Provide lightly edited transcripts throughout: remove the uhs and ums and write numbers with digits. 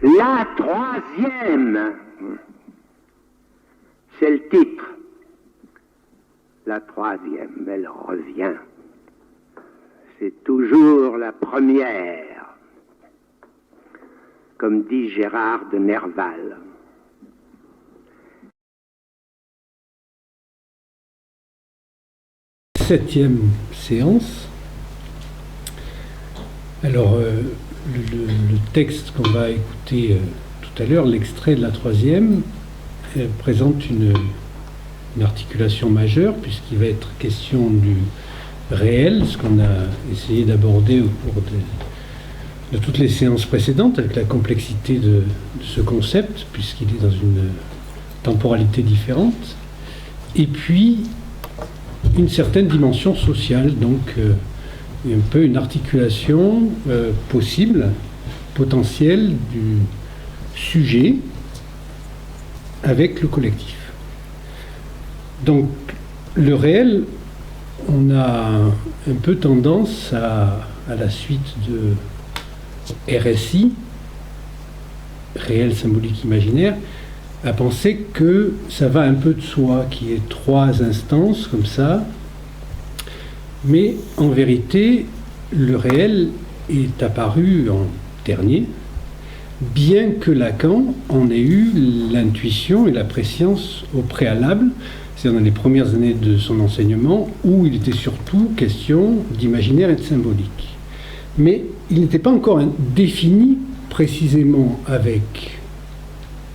La troisième, c'est le titre. La troisième, elle revient. C'est toujours la première, comme dit Gérard de Nerval. Septième séance. Alors, le texte qu'on va écouter tout à l'heure, l'extrait de la troisième, présente une articulation majeure, puisqu'il va être question du réel, ce qu'on a essayé d'aborder au cours de toutes les séances précédentes, avec la complexité de ce concept, puisqu'il est dans une temporalité différente, et puis une certaine dimension sociale, donc un peu une articulation possible, potentielle du sujet avec le collectif. Donc le réel, on a un peu tendance à la suite de RSI, réel symbolique imaginaire, à penser que ça va un peu de soi, qu'il y ait trois instances comme ça, mais en vérité, le réel est apparu en dernier, bien que Lacan en ait eu l'intuition et la prescience au préalable, c'est-à-dire dans les premières années de son enseignement, où il était surtout question d'imaginaire et de symbolique. Mais il n'était pas encore défini précisément avec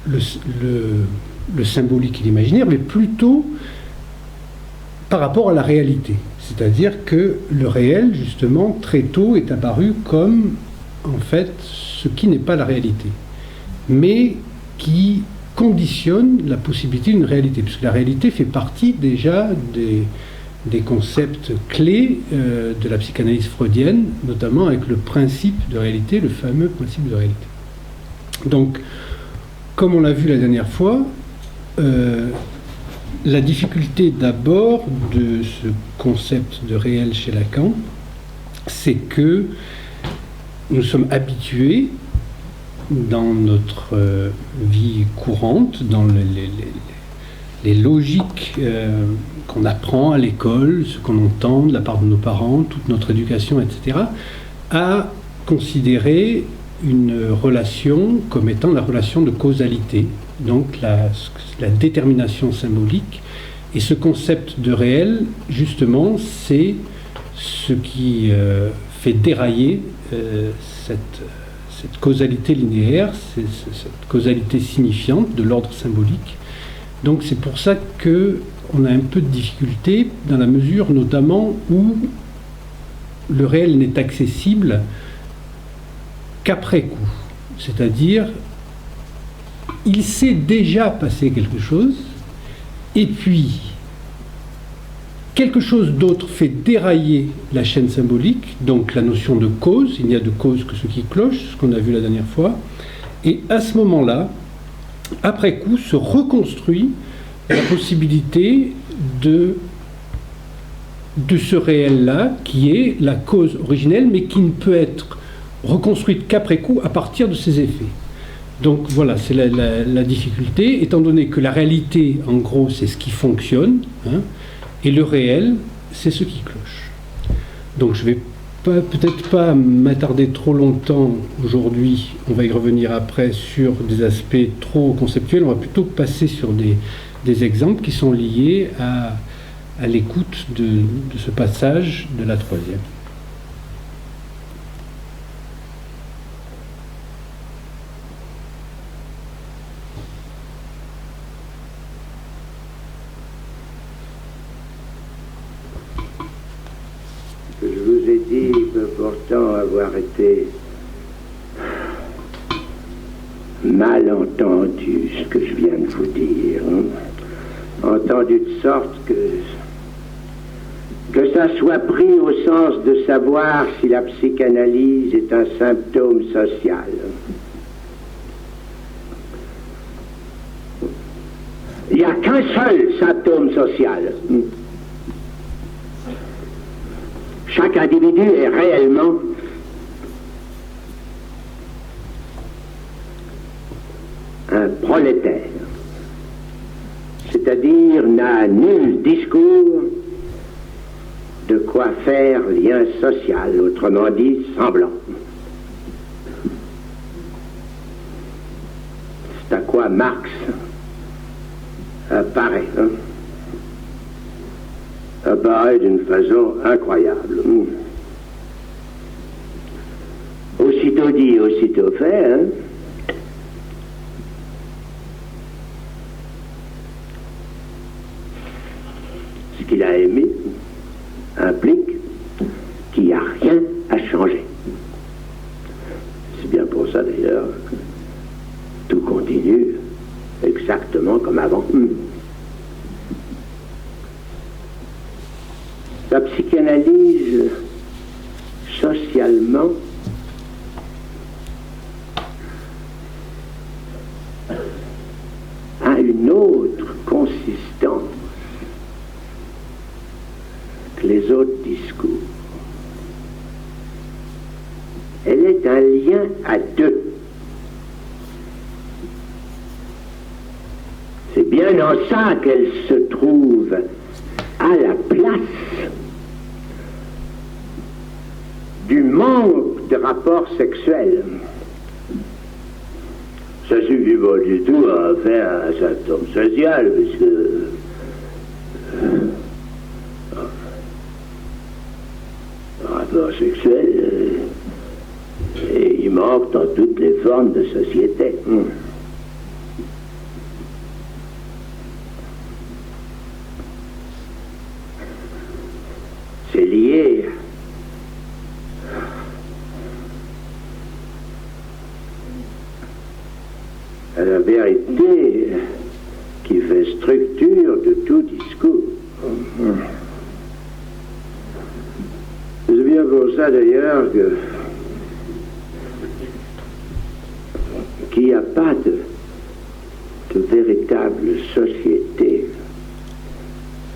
le symbolique et l'imaginaire, mais plutôt par rapport à la réalité. C'est-à-dire que le réel, justement, très tôt est apparu comme, en fait, ce qui n'est pas la réalité, mais qui conditionne la possibilité d'une réalité, puisque la réalité fait partie déjà des concepts clés de la psychanalyse freudienne, notamment avec le principe de réalité, le fameux principe de réalité. Donc, comme on l'a vu la dernière fois, la difficulté d'abord de ce concept de réel chez Lacan, c'est que nous sommes habitués dans notre vie courante, dans les logiques qu'on apprend à l'école, ce qu'on entend de la part de nos parents, toute notre éducation, etc., à considérer une relation comme étant la relation de causalité, donc la détermination symbolique. Et ce concept de réel, justement, c'est ce qui fait dérailler cette causalité linéaire, cette causalité signifiante de l'ordre symbolique. Donc c'est pour ça qu'on a un peu de difficulté, dans la mesure notamment où le réel n'est accessible qu'après coup. C'est-à-dire, il s'est déjà passé quelque chose, et puis quelque chose d'autre fait dérailler la chaîne symbolique, donc la notion de cause, il n'y a de cause que ce qui cloche, ce qu'on a vu la dernière fois, et à ce moment-là, après coup, se reconstruit la possibilité de ce réel-là, qui est la cause originelle, mais qui ne peut être reconstruite qu'après coup, à partir de ses effets. Donc voilà, c'est la difficulté, étant donné que la réalité, en gros, c'est ce qui fonctionne, hein, et le réel, c'est ce qui cloche. Donc je ne vais peut-être pas m'attarder trop longtemps aujourd'hui, on va y revenir après, sur des aspects trop conceptuels, on va plutôt passer sur des exemples qui sont liés à l'écoute de ce passage de la troisième. Pourtant avoir été mal entendu ce que je viens de vous dire, hein. Entendu de sorte que ça soit pris au sens de savoir si la psychanalyse est un symptôme social. Il n'y a qu'un seul symptôme social. Chaque individu est réellement un prolétaire, c'est-à-dire n'a nul discours de quoi faire lien social, autrement dit semblant. C'est à quoi Marx apparaît, apparaît d'une façon incroyable. Aussitôt dit, aussitôt fait, ce qu'il a aimé implique qu'il n'y a rien à changer. C'est bien pour ça d'ailleurs que tout continue exactement comme avant. La psychanalyse, socialement, a une autre consistance que les autres discours. Elle est un lien à deux. C'est bien en ça qu'elle se trouve à la place du manque de rapports sexuels. Ça suffit pas du tout à faire un symptôme social, puisque le rapport sexuel il manque dans toutes les formes de société. C'est lié à la vérité qui fait structure de tout discours. C'est bien pour ça d'ailleurs qu'il n'y a pas de véritable société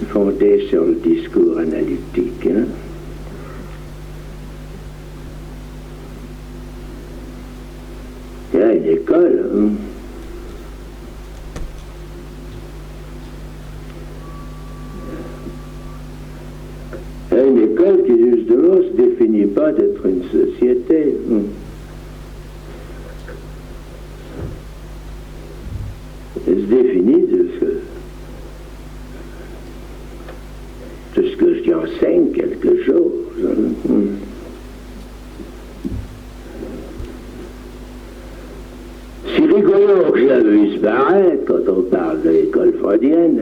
fondée sur le discours analytique. Il y a une école. Il y a une école qui justement ne se définit pas d'être une société. Elle se définit de ce que j'y enseigne quelque chose. C'est rigolo que je l'ai vu se paraître quand on parle de l'école freudienne.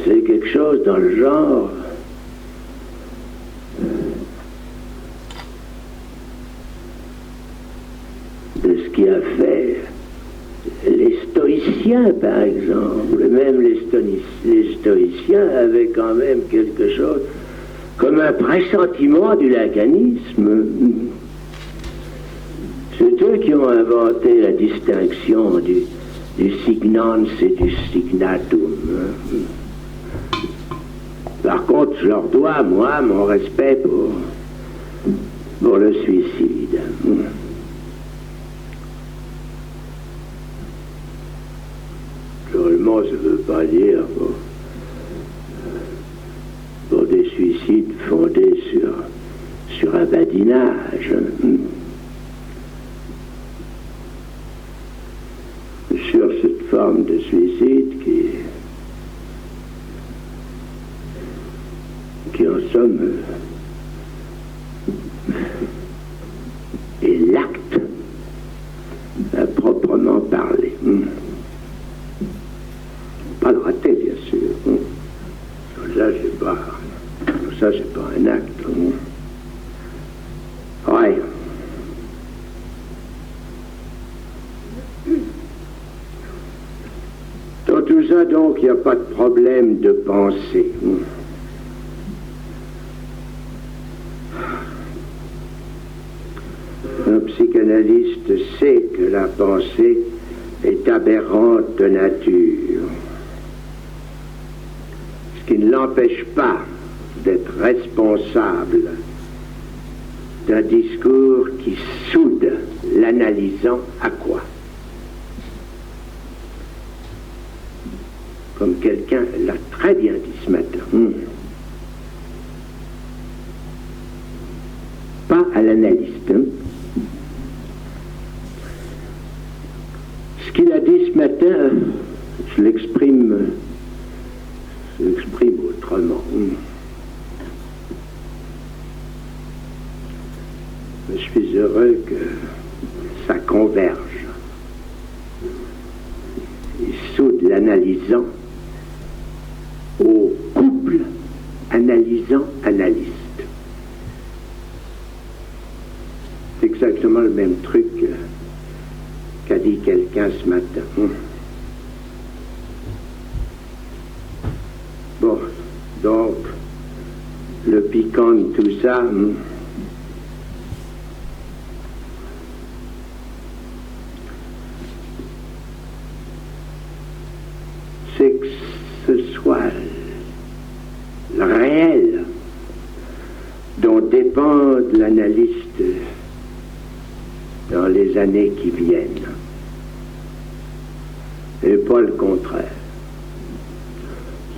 C'est quelque chose dans le genre de ce qui a fait les stoïciens, par exemple. Même les stoïciens avaient quand même quelque chose comme un pressentiment du lacanisme. C'est eux qui ont inventé la distinction du signans et du signatum. Par contre, je leur dois, moi, mon respect pour le suicide. Naturellement, ça ne veut pas dire pour des suicides fondés sur un badinage. Sur cette forme de suicide qui en somme est l'acte à proprement parler. Pas le raté, bien sûr. Ça, c'est pas un acte. Ouais. Dans tout ça, donc, il n'y a pas de problème de pensée. Un psychanalyste sait que la pensée est aberrante de nature, ce qui ne l'empêche pas d'être responsable d'un discours qui soude l'analysant à quoi? comme quelqu'un l'a très bien dit ce matin. Pas à l'analyste. Ce qu'il a dit ce matin, je l'exprime autrement. Je suis heureux que ça converge. Il soude l'analysant au couple analysant-analyste. C'est exactement le même truc qu'a dit quelqu'un ce matin. Bon, donc, le piquant de tout ça, c'est que ce soit le réel dont dépend l'analyste dans les années qui viennent, et pas le contraire.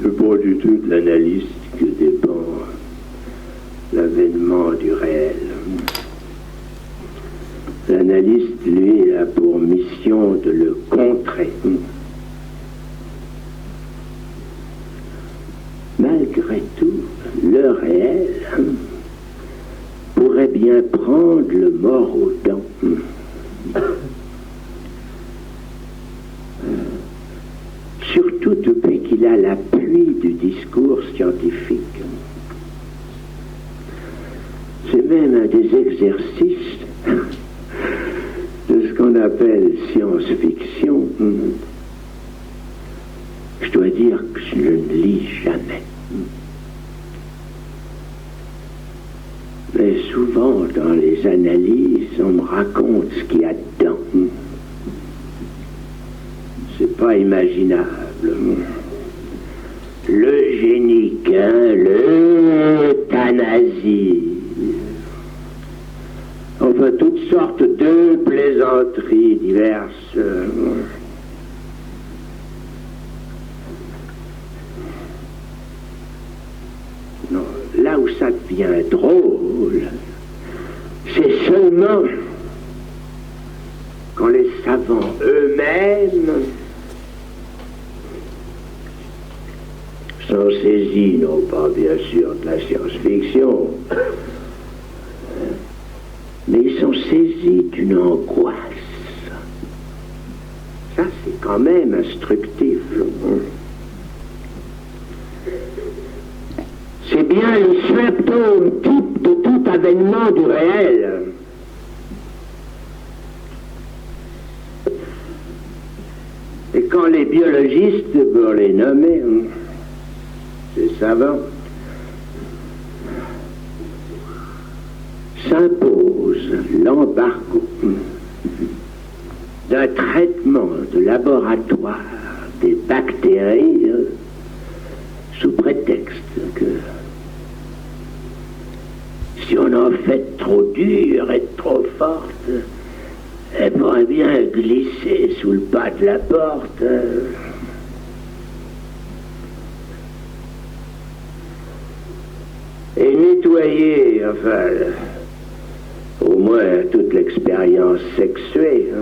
C'est pas du tout de l'analyste que dépend l'avènement du réel. L'analyste, lui, a pour mission de le contrer. Malgré tout, le réel pourrait bien prendre le mort aux dents. Surtout depuis qu'il a l'appui du discours scientifique. C'est même un des exercices de ce qu'on appelle science-fiction. Je dois dire que je ne lis jamais. Mais souvent, dans les analyses, on me raconte ce qu'il y a dedans. C'est pas imaginable. L'eugénique, l'euthanasie. Enfin, toutes sortes de plaisanteries diverses. Non, là où ça devient drôle, c'est seulement quand les savants eux-mêmes sont saisis, non pas bien sûr de la science-fiction, mais ils sont saisis d'une angoisse. Ça, c'est quand même instructif. C'est bien le symptôme type de tout avènement du réel. Et quand les biologistes, pour les nommer, ces savants, s'imposent l'embargo d'un traitement de laboratoire des bactéries sous prétexte que si on en fait trop dure et trop forte, elle pourrait bien glisser sous le pas de la porte. Et nettoyer, enfin, au moins toute l'expérience sexuée,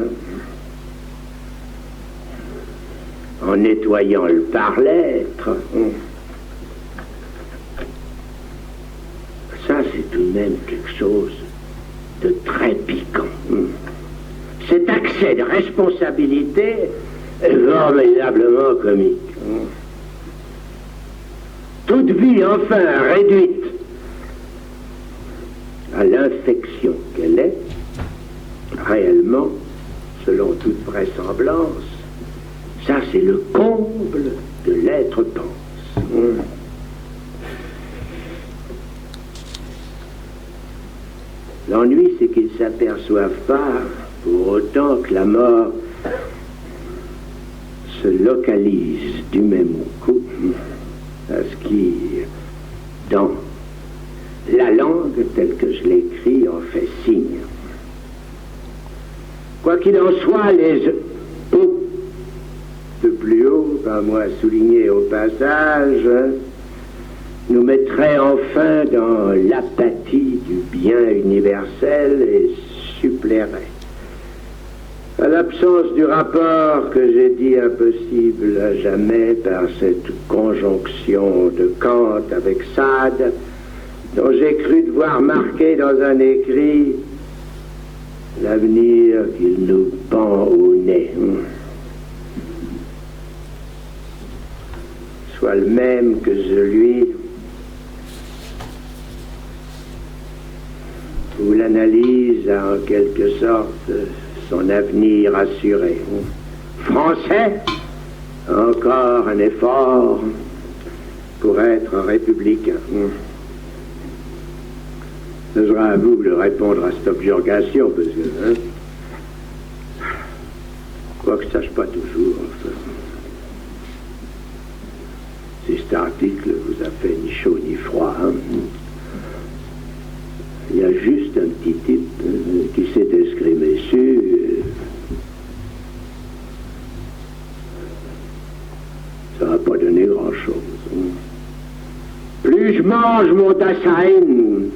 en nettoyant le par-l'être. Ça, c'est tout de même quelque chose de très piquant. Cet accès de responsabilité est formidablement comique. Toute vie, enfin, réduite à l'infection qu'elle est, réellement, selon toute vraisemblance, ça, c'est le comble de l'être pense. L'ennui, c'est qu'ils ne s'aperçoivent pas, pour autant que la mort se localise du même coup à ce qui, dans la langue telle que je l'écris, en fait signe. Quoi qu'il en soit, les de plus haut, pas moi souligner au passage, nous mettrait enfin dans l'apathie du bien universel et suppléerait à l'absence du rapport que j'ai dit impossible à jamais par cette conjonction de Kant avec Sade, dont j'ai cru devoir marquer dans un écrit l'avenir qu'il nous pend au nez, soit le même que celui où l'analyse a en quelque sorte son avenir assuré. Français, encore un effort pour être républicain. Ce sera à vous de répondre à cette objurgation, parce que, quoi que je sache pas toujours, enfin. Si cet article vous a fait ni chaud ni froid, il y a juste un petit type qui s'est escrimé dessus. Ça n'a pas donné grand-chose. Plus je mange mon Dasein,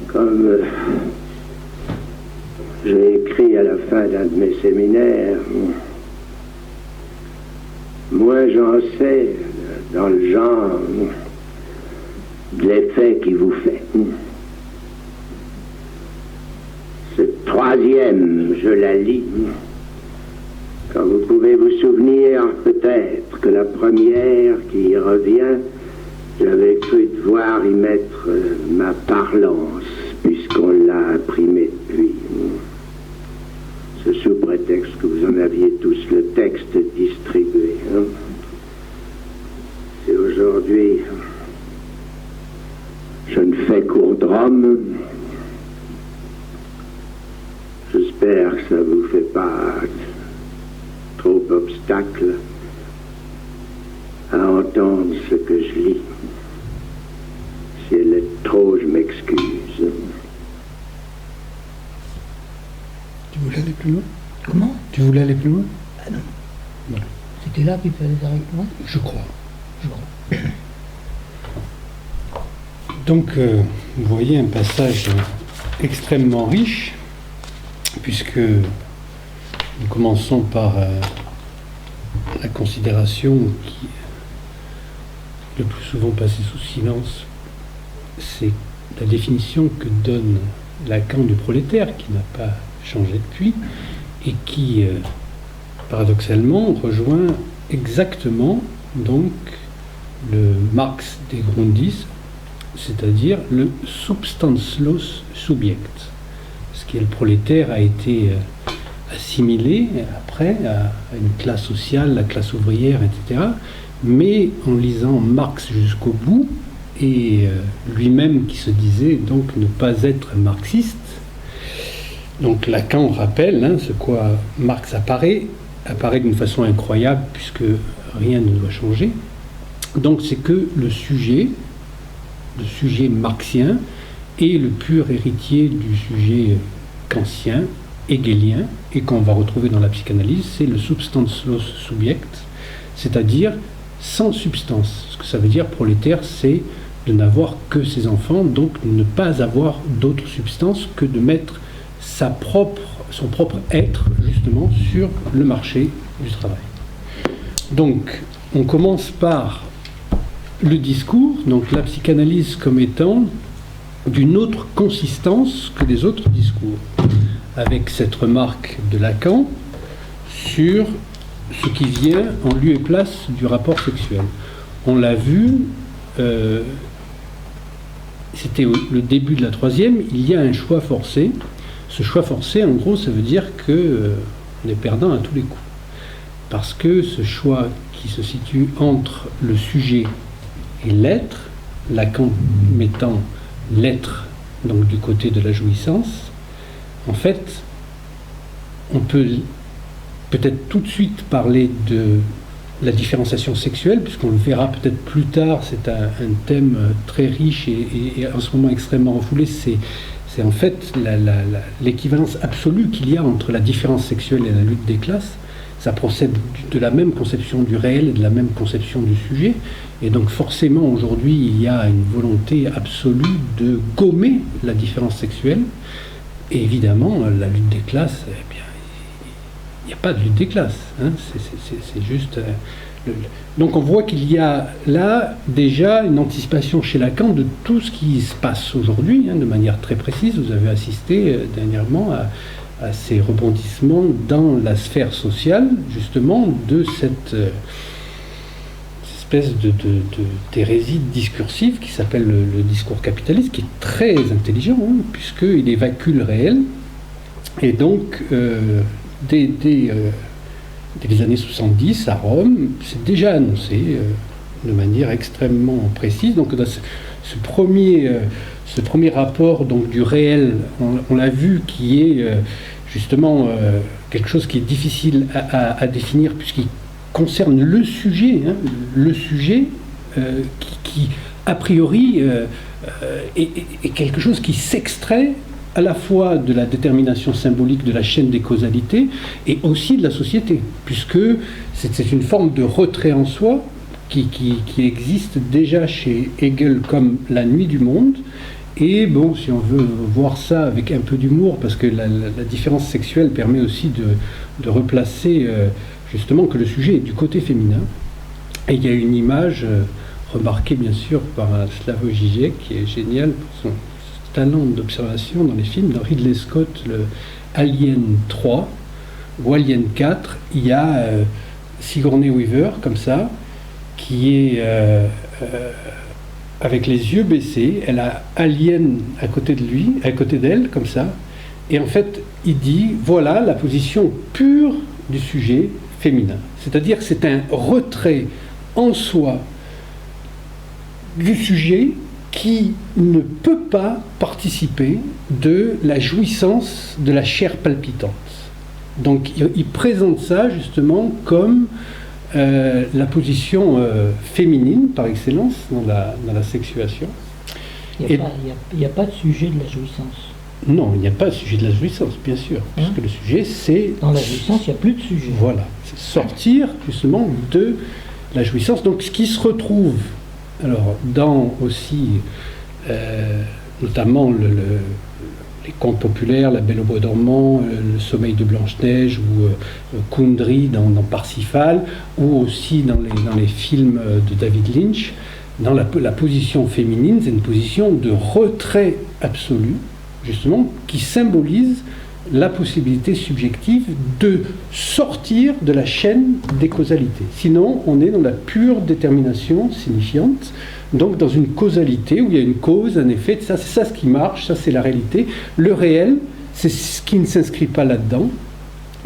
comme j'ai écrit à la fin d'un de mes séminaires, moins j'en sais dans le genre de l'effet qui vous fait. Cette troisième, je la lis, quand vous pouvez vous souvenir peut-être que la première qui y revient, j'avais cru devoir y mettre ma parlance, puisqu'on l'a imprimée depuis. C'est sous prétexte que vous en aviez tous le texte distribué. C'est aujourd'hui, je ne fais qu'au drum. J'espère que ça ne vous fait pas trop obstacle à entendre ce que je lis. Si elle est trop, je m'excuse. Tu voulais aller plus loin? Comment? Tu voulais aller plus loin? Ah non. Non. C'était là qu'il fallait s'arrêter, moi? Je crois. Je crois. Donc, vous voyez un passage extrêmement riche, puisque nous commençons par la considération qui le plus souvent passée sous silence, c'est la définition que donne Lacan du prolétaire, qui n'a pas changé depuis, et qui, paradoxalement, rejoint exactement donc le Marx des Grundis, c'est-à-dire le substanzlos Subjekt. Ce qui est le prolétaire a été assimilé après à une classe sociale, la classe ouvrière, etc. Mais en lisant Marx jusqu'au bout, et lui-même qui se disait donc ne pas être marxiste, donc Lacan rappelle ce quoi Marx apparaît d'une façon incroyable puisque rien ne doit changer. Donc c'est que le sujet marxien est le pur héritier du sujet kantien, hegelien, et qu'on va retrouver dans la psychanalyse, c'est le substanzlos Subjekt, c'est-à-dire sans substance. Ce que ça veut dire prolétaire, c'est de n'avoir que ses enfants, donc ne pas avoir d'autre substance que de mettre son propre être, justement, sur le marché du travail. Donc, on commence par le discours, donc la psychanalyse comme étant d'une autre consistance que les autres discours, avec cette remarque de Lacan sur ce qui vient en lieu et place du rapport sexuel. On l'a vu, c'était le début de la troisième, il y a un choix forcé. Ce choix forcé, en gros, ça veut dire qu'on est perdant à tous les coups. Parce que ce choix qui se situe entre le sujet et l'être, Lacan mettant l'être donc du côté de la jouissance, en fait, on peut peut-être tout de suite parler de la différenciation sexuelle, puisqu'on le verra peut-être plus tard, c'est un thème très riche et en ce moment extrêmement refoulé, c'est en fait l'équivalence absolue qu'il y a entre la différence sexuelle et la lutte des classes. ça procède de la même conception du réel et de la même conception du sujet. Et donc forcément, aujourd'hui, il y a une volonté absolue de gommer la différence sexuelle. Et évidemment, la lutte des classes, eh bien, il n'y a pas de lutte des classes. Hein. C'est juste... Donc on voit qu'il y a là déjà une anticipation chez Lacan de tout ce qui se passe aujourd'hui, hein, de manière très précise. Vous avez assisté dernièrement à ces rebondissements dans la sphère sociale, justement, de cette espèce d'hérésie discursive qui s'appelle le discours capitaliste, qui est très intelligent, hein, puisqu'il évacue le réel. Et donc, dès les années 70, à Rome, c'est déjà annoncé de manière extrêmement précise. Donc, dans ce premier rapport donc, du réel, on l'a vu, qui est justement quelque chose qui est difficile à définir, puisqu'il concerne le sujet, hein, qui a priori est quelque chose qui s'extrait à la fois de la détermination symbolique de la chaîne des causalités et aussi de la société, puisque c'est une forme de retrait en soi qui existe déjà chez Hegel comme la nuit du monde. Et bon, si on veut voir ça avec un peu d'humour, parce que la différence sexuelle permet aussi de replacer justement que le sujet est du côté féminin. Et il y a une image remarquée bien sûr par Slavoj Žižek, qui est génial pour son talent d'observation dans les films. Dans Ridley Scott, le Alien 3 ou Alien 4, il y a Sigourney Weaver comme ça, qui est avec les yeux baissés. Elle a Alien à côté d'elle comme ça, et en fait il dit voilà la position pure du sujet féminin, c'est-à-dire que c'est un retrait en soi du sujet qui ne peut pas participer de la jouissance de la chair palpitante. Donc il présente ça justement comme la position féminine par excellence dans la sexuation. Il n'y a pas de sujet de la jouissance. Non, il n'y a pas de sujet de la jouissance, bien sûr, puisque le sujet c'est... Dans la jouissance, il n'y a plus de sujet. Voilà, c'est sortir justement de la jouissance. Donc ce qui se retrouve, alors dans aussi, notamment les contes populaires, La Belle au bois dormant, Le sommeil de Blanche-Neige ou Kundry dans Parsifal, ou aussi dans les films de David Lynch, dans la position féminine, c'est une position de retrait absolu, justement, qui symbolise la possibilité subjective de sortir de la chaîne des causalités. Sinon, on est dans la pure détermination signifiante, donc dans une causalité où il y a une cause, un effet, ça, c'est ça ce qui marche, ça c'est la réalité. Le réel, c'est ce qui ne s'inscrit pas là-dedans.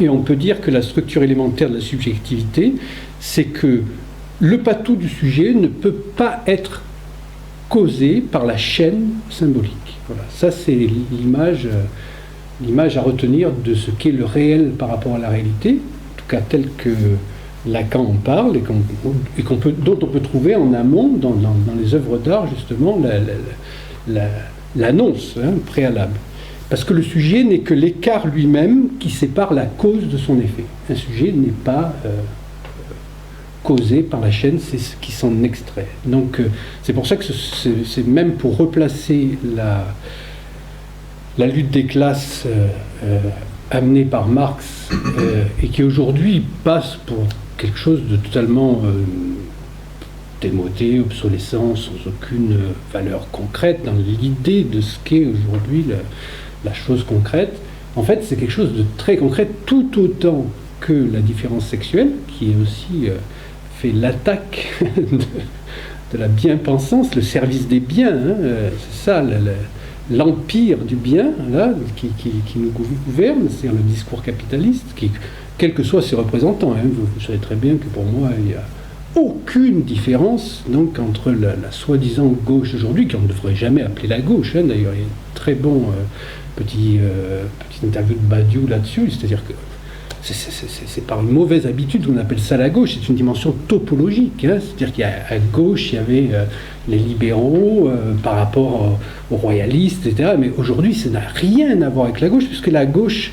Et on peut dire que la structure élémentaire de la subjectivité, c'est que le patou du sujet ne peut pas être causé par la chaîne symbolique. Voilà, ça c'est l'image à retenir de ce qu'est le réel par rapport à la réalité, en tout cas tel que Lacan en parle, et dont on peut trouver en amont, dans les œuvres d'art, justement, l'annonce préalable. Parce que le sujet n'est que l'écart lui-même qui sépare la cause de son effet. Un sujet n'est pas causé par la chaîne, c'est ce qui s'en extrait. Donc c'est pour ça que c'est même pour replacer la lutte des classes amenée par Marx et qui aujourd'hui passe pour quelque chose de totalement démodé, obsolescent, sans aucune valeur concrète dans l'idée de ce qu'est aujourd'hui la chose concrète. En fait, c'est quelque chose de très concret, tout autant que la différence sexuelle, qui est aussi fait l'attaque de la bien-pensance, le service des biens, c'est ça, l'empire du bien, là, qui nous gouverne, c'est-à-dire le discours capitaliste, qui, quels que soient ses représentants, vous savez très bien que pour moi, il n'y a aucune différence donc, entre la soi-disant gauche aujourd'hui, qu'on ne devrait jamais appeler la gauche, d'ailleurs, il y a une très bon petite interview de Badiou là-dessus, c'est-à-dire que c'est par une mauvaise habitude qu'on appelle ça la gauche, c'est une dimension topologique, c'est-à-dire qu'à gauche, il y avait les libéraux par rapport aux royalistes, etc. Mais aujourd'hui, ça n'a rien à voir avec la gauche, puisque la gauche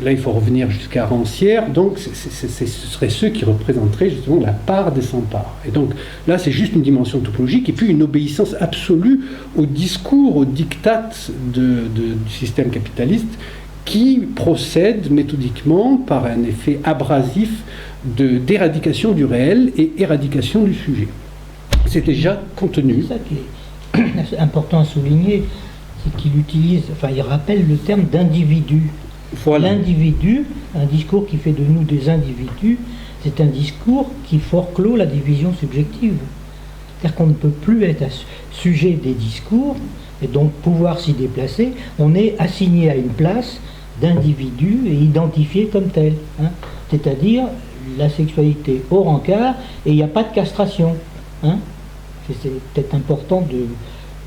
là il faut revenir jusqu'à Rancière, donc ce seraient ceux qui représenteraient justement la part des sans-parts. Et donc là c'est juste une dimension topologique et puis une obéissance absolue au discours, au diktat du système capitaliste qui procède méthodiquement par un effet abrasif d'éradication du réel et éradication du sujet. C'est déjà contenu. C'est ça qui est important à souligner, c'est qu'il utilise, enfin il rappelle le terme d'individu. Voilà. L'individu, un discours qui fait de nous des individus, c'est un discours qui forclôt la division subjective. C'est-à-dire qu'on ne peut plus être sujet des discours et donc pouvoir s'y déplacer. On est assigné à une place d'individu et identifié comme tel. Hein. C'est-à-dire la sexualité au rencard et il n'y a pas de castration. Hein. C'est peut-être important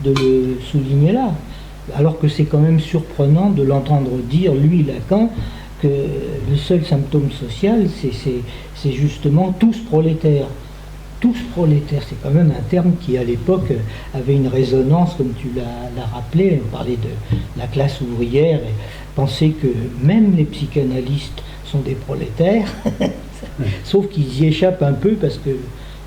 de le souligner là. Alors que c'est quand même surprenant de l'entendre dire, lui, Lacan, que le seul symptôme social, c'est justement tous prolétaires. Tous prolétaires, c'est quand même un terme qui, à l'époque, avait une résonance, comme tu l'as rappelé. On parlait de la classe ouvrière et penser que même les psychanalystes sont des prolétaires, sauf qu'ils y échappent un peu parce que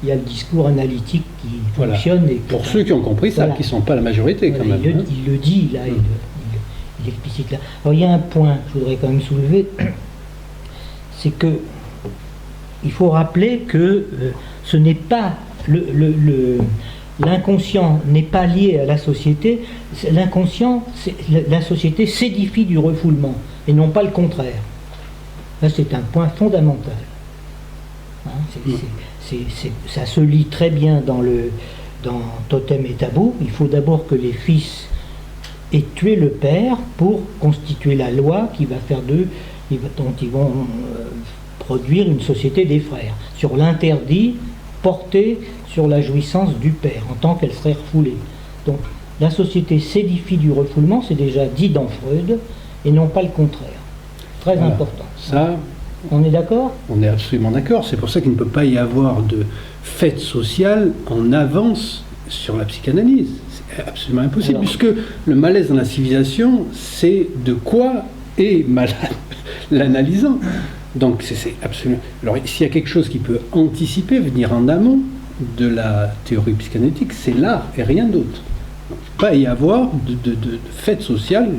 il y a le discours analytique qui fonctionne. Et pour ceux qui ont compris ça, qui ne sont pas la majorité quand même. Il le dit, là, il explicite là. Alors il y a un point que je voudrais quand même soulever, c'est que il faut rappeler que ce n'est pas l'inconscient n'est pas lié à la société. L'inconscient, la société s'édifie du refoulement et non pas le contraire. Là, c'est un point fondamental. Hein, ça se lit très bien dans Totem et Tabou. Il faut d'abord que les fils aient tué le père pour constituer la loi qui va faire d'eux, dont ils vont produire une société des frères, sur l'interdit porté sur la jouissance du père, en tant qu'elle serait refoulée. Donc la société s'édifie du refoulement, c'est déjà dit dans Freud, et non pas le contraire. Très important. Ça, on est d'accord ? On est absolument d'accord. C'est pour ça qu'il ne peut pas y avoir de fête sociale en avance sur la psychanalyse. C'est absolument impossible, puisque le malaise dans la civilisation, c'est de quoi est malade l'analysant. Donc c'est absolument... Alors s'il y a quelque chose qui peut anticiper, venir en amont de la théorie psychanalytique, c'est l'art et rien d'autre. Il ne peut pas y avoir de fête sociale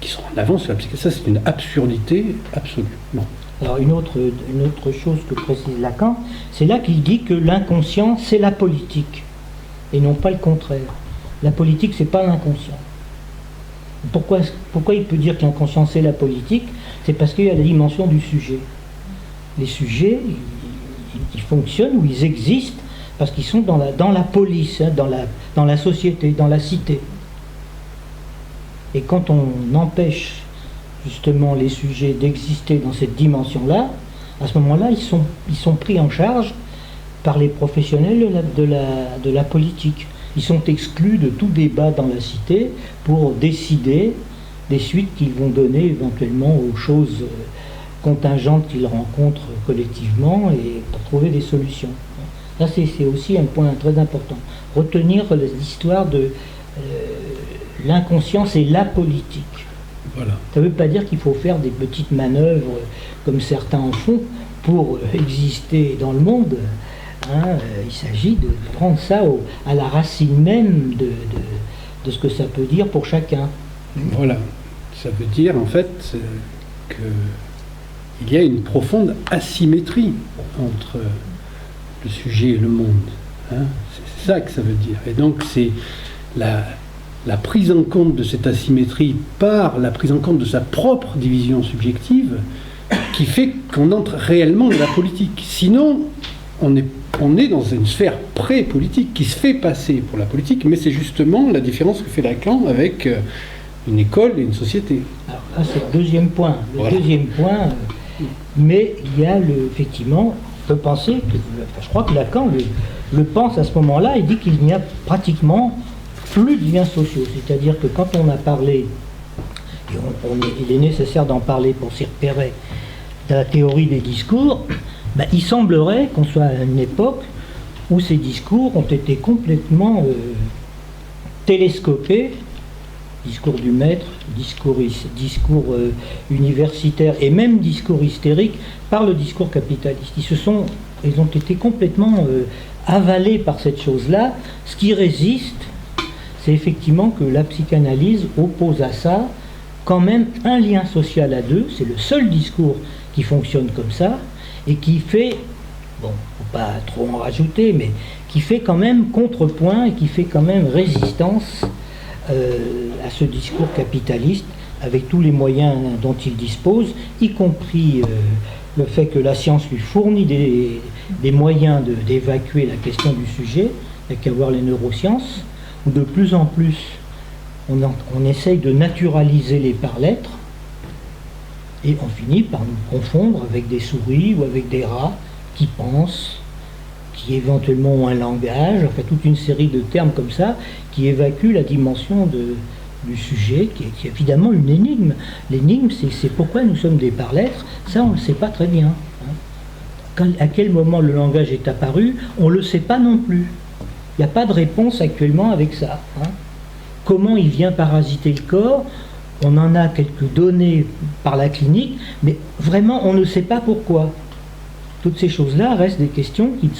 qui sont en avance sur la psychanalyse. Ça, c'est une absurdité absolue. Non. Alors une autre chose que précise Lacan, c'est là qu'il dit que l'inconscient, c'est la politique, et non pas le contraire. La politique, c'est pas l'inconscient. Pourquoi il peut dire que l'inconscient, c'est la politique ? C'est parce qu'il y a la dimension du sujet. Les sujets, ils fonctionnent ou ils existent parce qu'ils sont dans la police, hein, dans la société, dans la cité. Et quand on empêche justement les sujets d'exister dans cette dimension-là, à ce moment-là, ils sont pris en charge par les professionnels de la politique. Ils sont exclus de tout débat dans la cité pour décider des suites qu'ils vont donner éventuellement aux choses contingentes qu'ils rencontrent collectivement et pour trouver des solutions. Là, c'est aussi un point très important. Retenir l'histoire de l'inconscience et la politique. Voilà. Ça ne veut pas dire qu'il faut faire des petites manœuvres comme certains en font pour exister dans le monde. Hein, il s'agit de prendre ça à la racine même de ce que ça peut dire pour chacun. Voilà. Ça veut dire en fait qu'il y a une profonde asymétrie entre le sujet et le monde. Hein, c'est ça que ça veut dire. Et donc c'est la prise en compte de cette asymétrie par la prise en compte de sa propre division subjective qui fait qu'on entre réellement dans la politique. Sinon, on est dans une sphère pré-politique qui se fait passer pour la politique, mais c'est justement la différence que fait Lacan avec une école et une société. Alors là, c'est le deuxième point. Deuxième point, mais il y a effectivement, on peut penser, je crois que Lacan le pense à ce moment-là, il dit qu'il n'y a pratiquement plus de liens sociaux. C'est-à-dire que quand on a parlé, et il est nécessaire d'en parler pour s'y repérer, de la théorie des discours, il semblerait qu'on soit à une époque où ces discours ont été complètement télescopés discours du maître, discours universitaire et même discours hystérique par le discours capitaliste. Ils ont été complètement avalés par cette chose-là. Ce qui résiste, c'est effectivement que la psychanalyse oppose à ça quand même un lien social à deux. C'est le seul discours qui fonctionne comme ça et qui fait, bon, faut pas trop en rajouter, mais qui fait quand même contrepoint et qui fait quand même résistance à ce discours capitaliste avec tous les moyens dont il dispose, y compris le fait que la science lui fournit des moyens d'évacuer la question du sujet, il n'y a qu'à voir les neurosciences, où de plus en plus on essaye de naturaliser les par-lettres, et on finit par nous confondre avec des souris ou avec des rats qui pensent, qui éventuellement ont un langage, enfin toute une série de termes comme ça, qui évacuent la dimension du sujet, qui est évidemment une énigme. L'énigme, c'est pourquoi nous sommes des par-lettres, ça on ne le sait pas très bien. À quel moment le langage est apparu, on ne le sait pas non plus. Il n'y a pas de réponse actuellement avec ça. Comment il vient parasiter le corps, on en a quelques données par la clinique, mais vraiment on ne sait pas pourquoi. Toutes ces choses-là restent des questions qui ne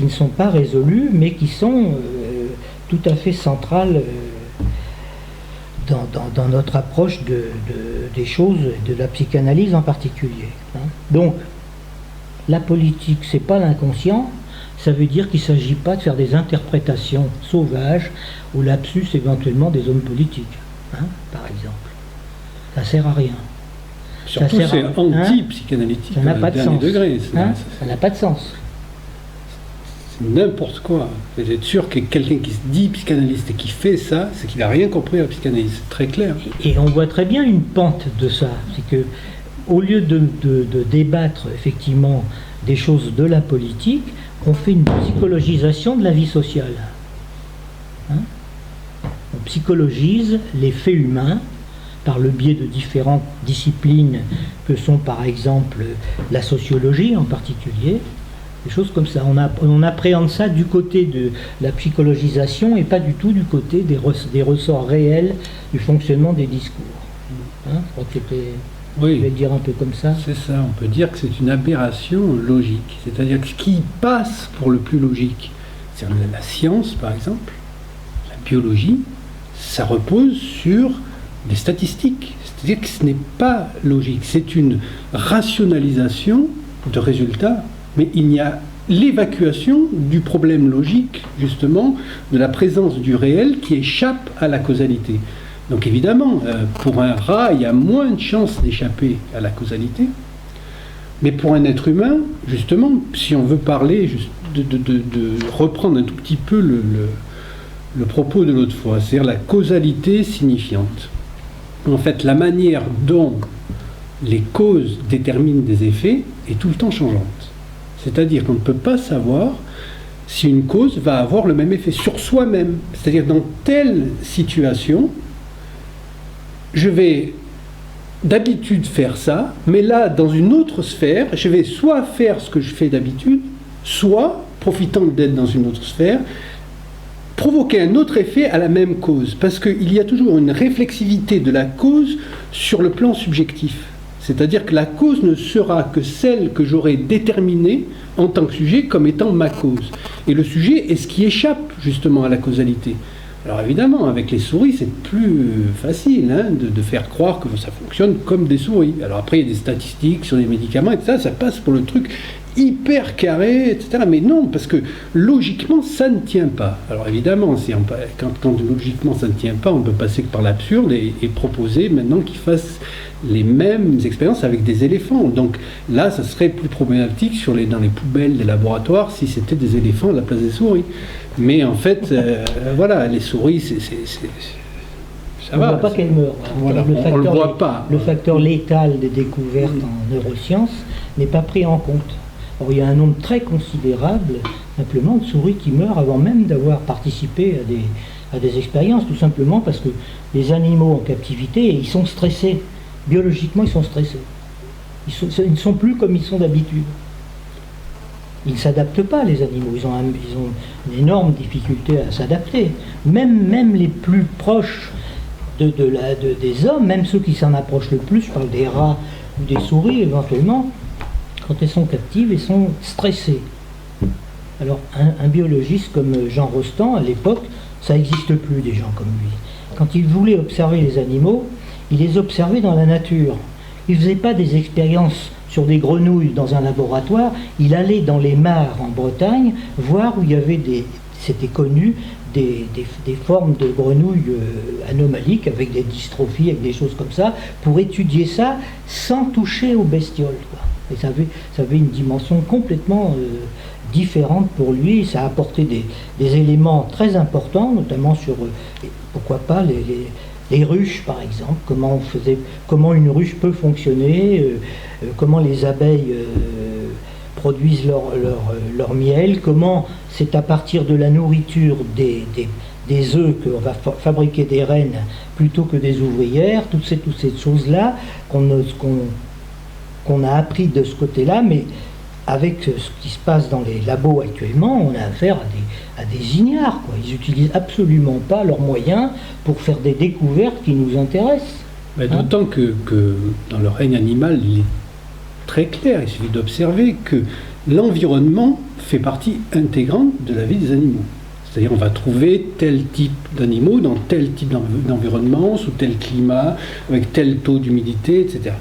sont pas résolues, mais qui sont tout à fait centrales dans notre approche des choses, de la psychanalyse en particulier. Donc, la politique, c'est pas l'inconscient, ça veut dire qu'il ne s'agit pas de faire des interprétations sauvages ou lapsus éventuellement des hommes politiques, par exemple. Ça sert à rien. Surtout, c'est anti-psychanalytique. Ça n'a pas de sens. Degré, ça n'a pas de sens. C'est n'importe quoi. Vous êtes sûr que quelqu'un qui se dit psychanalyste et qui fait ça, c'est qu'il n'a rien compris à la psychanalyse. C'est très clair. Et on voit très bien une pente de ça. C'est que, au lieu de débattre effectivement des choses de la politique, on fait une psychologisation de la vie sociale. On psychologise les faits humains par le biais de différentes disciplines que sont par exemple la sociologie en particulier, des choses comme ça. On appréhende ça du côté de la psychologisation et pas du tout du côté des ressorts réels du fonctionnement des discours. Je crois que oui, je vais le dire un peu comme ça. C'est ça, on peut dire que c'est une aberration logique. C'est-à-dire que ce qui passe pour le plus logique, c'est la science par exemple, la biologie, ça repose sur des statistiques. C'est-à-dire que ce n'est pas logique, c'est une rationalisation de résultats, mais il y a l'évacuation du problème logique, justement, de la présence du réel qui échappe à la causalité. Donc évidemment, pour un rat, il y a moins de chances d'échapper à la causalité, mais pour un être humain, justement, si on veut parler, de reprendre un tout petit peu le propos de l'autre fois, c'est-à-dire la causalité signifiante. En fait, la manière dont les causes déterminent des effets est tout le temps changeante. C'est-à-dire qu'on ne peut pas savoir si une cause va avoir le même effet sur soi-même. C'est-à-dire dans telle situation, je vais d'habitude faire ça, mais là, dans une autre sphère, je vais soit faire ce que je fais d'habitude, soit, profitant d'être dans une autre sphère, provoquer un autre effet à la même cause, parce qu'il y a toujours une réflexivité de la cause sur le plan subjectif. C'est-à-dire que la cause ne sera que celle que j'aurai déterminée en tant que sujet comme étant ma cause. Et le sujet est ce qui échappe justement à la causalité. Alors évidemment, avec les souris, c'est plus facile de faire croire que ça fonctionne comme des souris. Alors après, il y a des statistiques sur les médicaments, et ça passe pour le truc hyper carré, etc. Mais non, parce que logiquement, ça ne tient pas. Alors évidemment, quand logiquement ça ne tient pas, on peut passer que par l'absurde et proposer maintenant qu'ils fassent les mêmes expériences avec des éléphants. Donc là, ça serait plus problématique dans les poubelles des laboratoires si c'était des éléphants à la place des souris. Mais en fait, voilà, les souris, ça on va. On ne voit pas qu'elles meurent. Voilà, on ne le voit pas. Le facteur létal des découvertes en neurosciences n'est pas pris en compte. Or, il y a un nombre très considérable, simplement, de souris qui meurent avant même d'avoir participé à des expériences, tout simplement parce que les animaux en captivité, ils sont stressés. Biologiquement, ils sont stressés. Ils ne sont plus comme ils sont d'habitude. Ils ne s'adaptent pas, les animaux. Ils ont une énorme difficulté à s'adapter. Même les plus proches des hommes, même ceux qui s'en approchent le plus, je parle des rats ou des souris éventuellement, quand elles sont captives, elles sont stressées. Alors un biologiste comme Jean Rostand, à l'époque, ça n'existe plus des gens comme lui. Quand il voulait observer les animaux, il les observait dans la nature. Il ne faisait pas des expériences sur des grenouilles dans un laboratoire, il allait dans les mares en Bretagne voir où il y avait c'était connu, des formes de grenouilles anomaliques avec des dystrophies, avec des choses comme ça, pour étudier ça sans toucher aux bestioles, quoi. Et ça avait une dimension complètement différente pour lui. Ça a apporté des éléments très importants, notamment sur, pourquoi pas, les ruches, par exemple, comment une ruche peut fonctionner, comment les abeilles produisent leur miel, comment c'est à partir de la nourriture des œufs qu'on va fabriquer des reines plutôt que des ouvrières, toutes ces choses-là qu'on a appris de ce côté-là, mais avec ce qui se passe dans les labos actuellement, on a affaire à des ignares, quoi. Ils n'utilisent absolument pas leurs moyens pour faire des découvertes qui nous intéressent. D'autant que dans le règne animal, il est très clair, il suffit d'observer que l'environnement fait partie intégrante de la vie des animaux. C'est-à-dire on va trouver tel type d'animaux dans tel type d'environnement, sous tel climat, avec tel taux d'humidité, etc.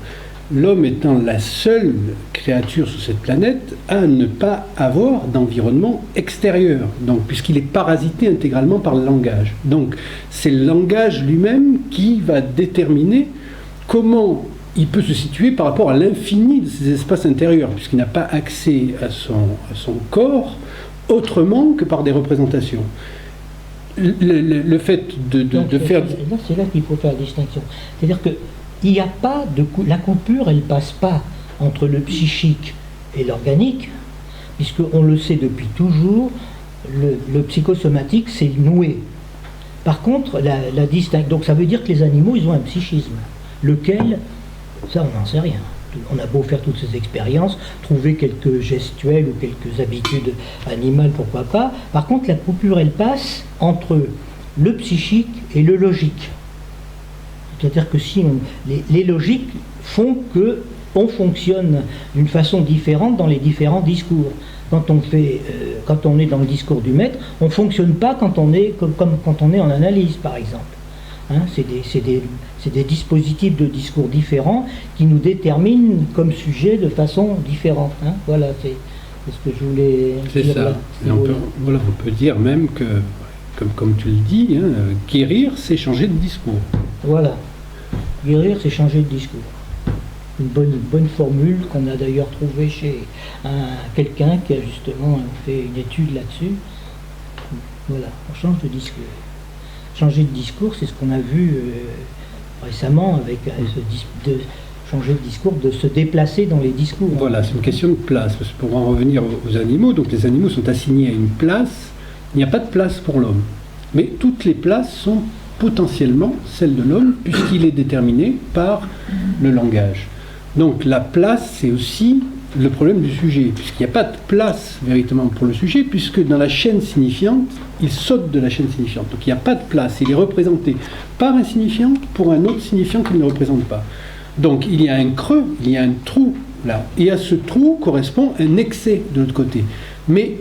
L'homme étant la seule créature sur cette planète à ne pas avoir d'environnement extérieur, donc puisqu'il est parasité intégralement par le langage. Donc c'est le langage lui-même qui va déterminer comment il peut se situer par rapport à l'infini de ces espaces intérieurs, puisqu'il n'a pas accès à son corps autrement que par des représentations. Le fait de faire... C'est là qu'il faut faire la distinction. C'est-à-dire que il n'y a pas la coupure, elle ne passe pas entre le psychique et l'organique, puisqu'on le sait depuis toujours, le psychosomatique, c'est noué. Par contre, la distinction... Donc ça veut dire que les animaux, ils ont un psychisme. Lequel, ça, on n'en sait rien. On a beau faire toutes ces expériences, trouver quelques gestuels ou quelques habitudes animales, pourquoi pas. Par contre, la coupure, elle passe entre le psychique et le logique. C'est-à-dire que si les logiques font qu'on fonctionne d'une façon différente dans les différents discours. Quand on est dans le discours du maître, on ne fonctionne pas quand on est comme quand on est en analyse, par exemple. Hein, c'est des dispositifs de discours différents qui nous déterminent comme sujet de façon différente. Hein. Voilà, c'est ce que je voulais dire. C'est ça. On peut dire même que, comme tu le dis, hein, guérir, c'est changer de discours. Voilà. Guérir, c'est changer de discours. Une bonne formule qu'on a d'ailleurs trouvée chez quelqu'un qui a justement fait une étude là-dessus. Voilà, on change de discours. Changer de discours, c'est ce qu'on a vu récemment avec changer de discours, de se déplacer dans les discours. Voilà, c'est une question de place. Parce que pour en revenir aux animaux, donc les animaux sont assignés à une place. Il n'y a pas de place pour l'homme. Mais toutes les places sont potentiellement celle de l'homme, puisqu'il est déterminé par le langage. Donc la place, c'est aussi le problème du sujet, puisqu'il n'y a pas de place véritablement pour le sujet, puisque dans la chaîne signifiante, il saute de la chaîne signifiante. Donc il n'y a pas de place, il est représenté par un signifiant pour un autre signifiant qu'il ne représente pas. Donc il y a un creux, il y a un trou là, et à ce trou correspond un excès de l'autre côté. Mais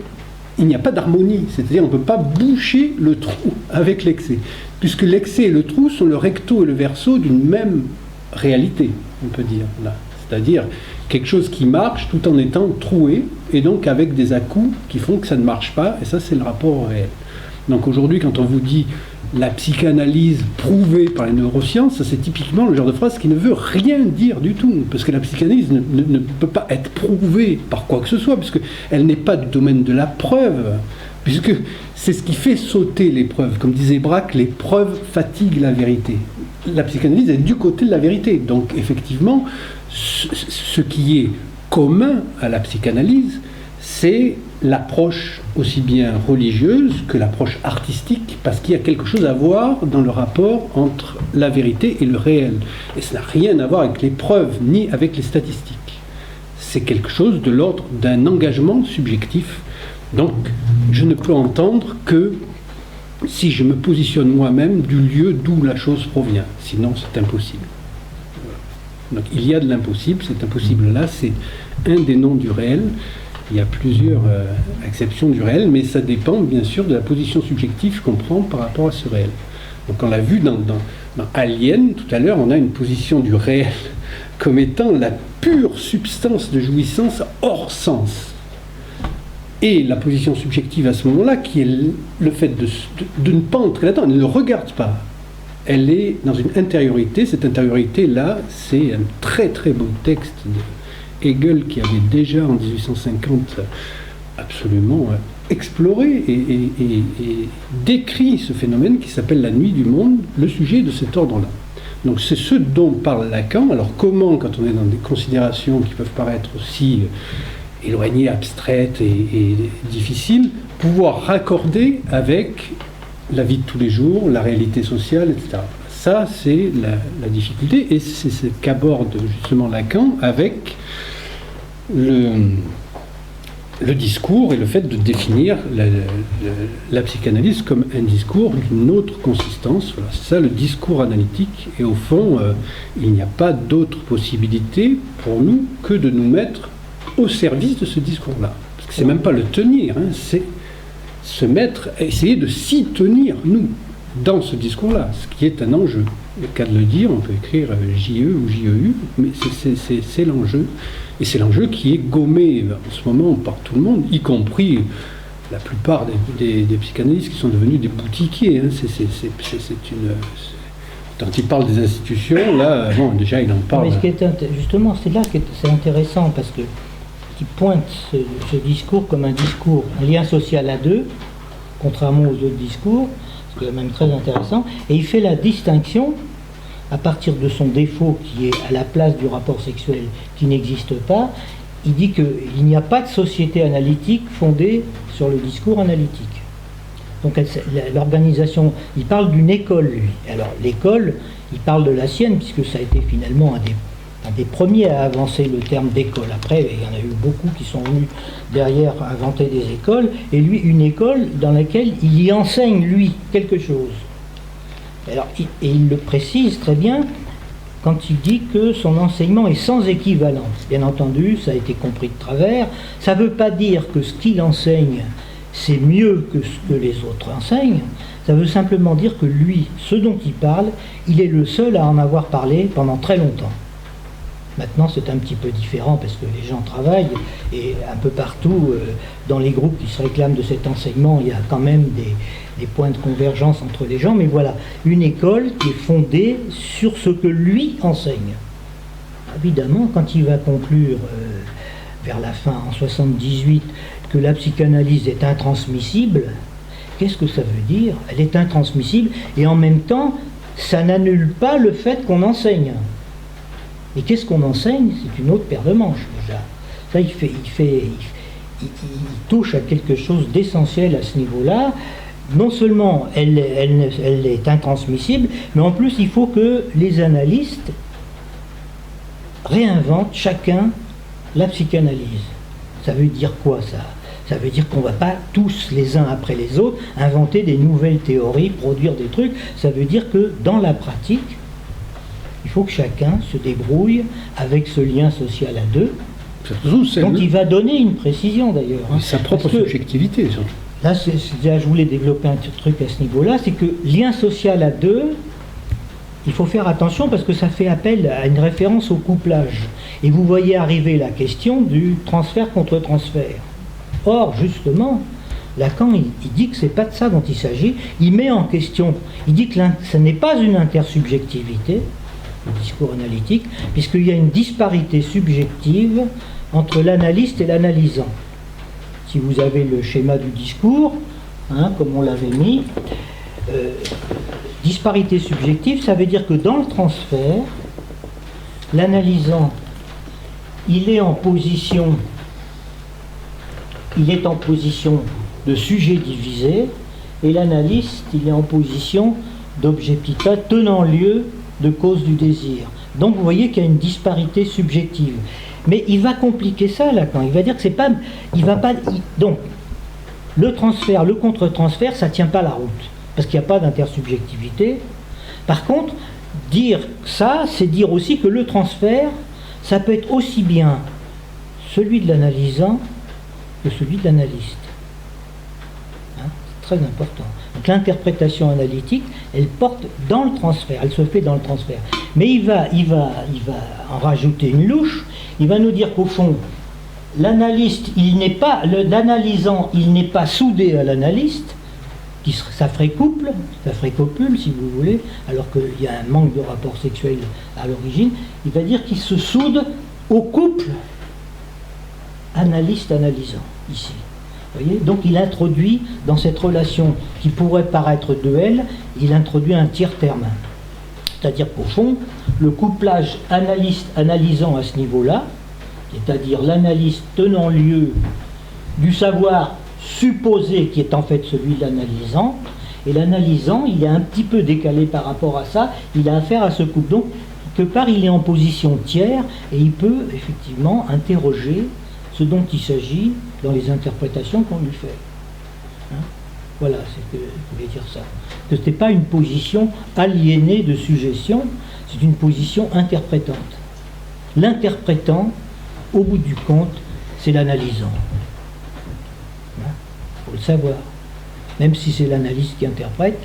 il n'y a pas d'harmonie, c'est-à-dire on ne peut pas boucher le trou avec l'excès, puisque l'excès et le trou sont le recto et le verso d'une même réalité, on peut dire, là. C'est-à-dire quelque chose qui marche tout en étant troué, et donc avec des à-coups qui font que ça ne marche pas, et ça c'est le rapport au réel. Donc aujourd'hui, quand on vous dit la psychanalyse prouvée par les neurosciences, ça c'est typiquement le genre de phrase qui ne veut rien dire du tout, parce que la psychanalyse ne peut pas être prouvée par quoi que ce soit, parce qu'elle n'est pas du domaine de la preuve, puisque c'est ce qui fait sauter les preuves. Comme disait Braque, les preuves fatiguent la vérité. La psychanalyse est du côté de la vérité, donc effectivement, ce qui est commun à la psychanalyse, c'est l'approche aussi bien religieuse que l'approche artistique, parce qu'il y a quelque chose à voir dans le rapport entre la vérité et le réel. Et ça n'a rien à voir avec les preuves, ni avec les statistiques. C'est quelque chose de l'ordre d'un engagement subjectif. Donc, je ne peux entendre que si je me positionne moi-même du lieu d'où la chose provient. Sinon, c'est impossible. Donc il y a de l'impossible, cet impossible-là, c'est un des noms du réel. Il y a plusieurs acceptions du réel, mais ça dépend bien sûr de la position subjective qu'on prend par rapport à ce réel. Donc on l'a vu dans Alien, tout à l'heure, on a une position du réel comme étant la pure substance de jouissance hors sens. Et la position subjective à ce moment-là, qui est le fait de ne pas entrer là-dedans, elle ne le regarde pas. Elle est dans une intériorité. Cette intériorité-là, c'est un très très beau texte de Hegel qui avait déjà en 1850 absolument exploré et décrit ce phénomène qui s'appelle la nuit du monde, le sujet de cet ordre-là. Donc c'est ce dont parle Lacan. Alors comment, quand on est dans des considérations qui peuvent paraître aussi éloignées, abstraites et difficiles, pouvoir raccorder avec la vie de tous les jours, la réalité sociale, etc. Ça, c'est la difficulté, et c'est ce qu'aborde justement Lacan avec le discours et le fait de définir la psychanalyse comme un discours d'une autre consistance. Voilà, c'est ça le discours analytique, et au fond, il n'y a pas d'autre possibilité pour nous que de nous mettre au service de ce discours-là. Parce que c'est même pas le tenir, c'est se mettre, essayer de s'y tenir, nous, dans ce discours-là, ce qui est un enjeu. Le cas de le dire, on peut écrire JE ou JEU, mais c'est l'enjeu. Et c'est l'enjeu qui est gommé en ce moment par tout le monde, y compris la plupart des psychanalystes qui sont devenus des boutiquiers. Quand il parle des institutions, là, bon, déjà il en parle. Mais ce qui est justement, c'est là que c'est intéressant, parce que qui pointe ce discours comme un discours, un lien social à deux, contrairement aux autres discours, ce qui est même très intéressant, et il fait la distinction à partir de son défaut qui est à la place du rapport sexuel qui n'existe pas. Il dit qu'il n'y a pas de société analytique fondée sur le discours analytique. Donc l'organisation, il parle d'une école, lui. Alors l'école, il parle de la sienne, puisque ça a été finalement un des premiers à avancer le terme d'école. Après, il y en a eu beaucoup qui sont venus derrière inventer des écoles, et lui, une école dans laquelle il y enseigne, lui, quelque chose. Alors, et il le précise très bien quand il dit que son enseignement est sans équivalence. Bien entendu, ça a été compris de travers. Ça ne veut pas dire que ce qu'il enseigne, c'est mieux que ce que les autres enseignent. Ça veut simplement dire que lui, ce dont il parle, il est le seul à en avoir parlé pendant très longtemps. Maintenant, c'est un petit peu différent parce que les gens travaillent, et un peu partout, dans les groupes qui se réclament de cet enseignement, il y a quand même des points de convergence entre les gens, mais voilà, une école qui est fondée sur ce que lui enseigne. Évidemment, quand il va conclure, vers la fin, en 78, que la psychanalyse est intransmissible, qu'est-ce que ça veut dire? Elle est intransmissible, et en même temps, ça n'annule pas le fait qu'on enseigne. Et qu'est-ce qu'on enseigne? C'est une autre paire de manches, déjà. Ça, il touche à quelque chose d'essentiel à ce niveau-là. Non seulement elle est intransmissible, mais en plus, il faut que les analystes réinventent chacun la psychanalyse. Ça veut dire quoi, ça? Ça veut dire qu'on ne va pas tous, les uns après les autres, inventer des nouvelles théories, produire des trucs. Ça veut dire que, dans la pratique, il faut que chacun se débrouille avec ce lien social à deux. Donc il va donner une précision d'ailleurs. Sa propre subjectivité surtout. Là, je voulais développer un truc à ce niveau-là, c'est que lien social à deux, il faut faire attention parce que ça fait appel à une référence au couplage. Et vous voyez arriver la question du transfert contre transfert. Or, justement, Lacan, il dit que c'est pas de ça dont il s'agit. Il met en question, il dit que ce n'est pas une intersubjectivité, le discours analytique, puisqu'il y a une disparité subjective entre l'analyste et l'analysant. Si vous avez le schéma du discours, comme on l'avait mis, disparité subjective, ça veut dire que dans le transfert, l'analysant, il est en position de sujet divisé, et l'analyste, il est en position d'objectita tenant lieu de cause du désir. Donc vous voyez qu'il y a une disparité subjective. Mais il va compliquer ça, Lacan. Il va dire que c'est pas... Donc, le transfert, le contre-transfert, ça ne tient pas la route. parce qu'il n'y a pas d'intersubjectivité. Par contre, dire ça, c'est dire aussi que le transfert, ça peut être aussi bien celui de l'analysant que celui de l'analyste. C'est très important. Donc l'interprétation analytique, elle porte dans le transfert, elle se fait dans le transfert. Mais il va en rajouter une louche, il va nous dire qu'au fond, l'analyste, l'analysant, il n'est pas soudé à l'analyste, ça ferait couple, ça ferait copule si vous voulez, alors qu'il y a un manque de rapport sexuel à l'origine. Il va dire qu'il se soude au couple analyste-analysant, ici. Vous voyez ? Donc il introduit dans cette relation qui pourrait paraître duel, il introduit un tiers terme. C'est-à-dire qu'au fond, le couplage analyste-analysant à ce niveau-là, c'est-à-dire l'analyste tenant lieu du savoir supposé qui est en fait celui de l'analysant, et l'analysant, il est un petit peu décalé par rapport à ça, il a affaire à ce couple. Donc, quelque part, il est en position tiers, et il peut effectivement interroger ce dont il s'agit dans les interprétations qu'on lui fait. Voilà, c'est ce que je voulais dire ça. Que ce n'est pas une position aliénée de suggestion, c'est une position interprétante. L'interprétant, au bout du compte, c'est l'analysant. Il faut le savoir. Même si c'est l'analyste qui interprète,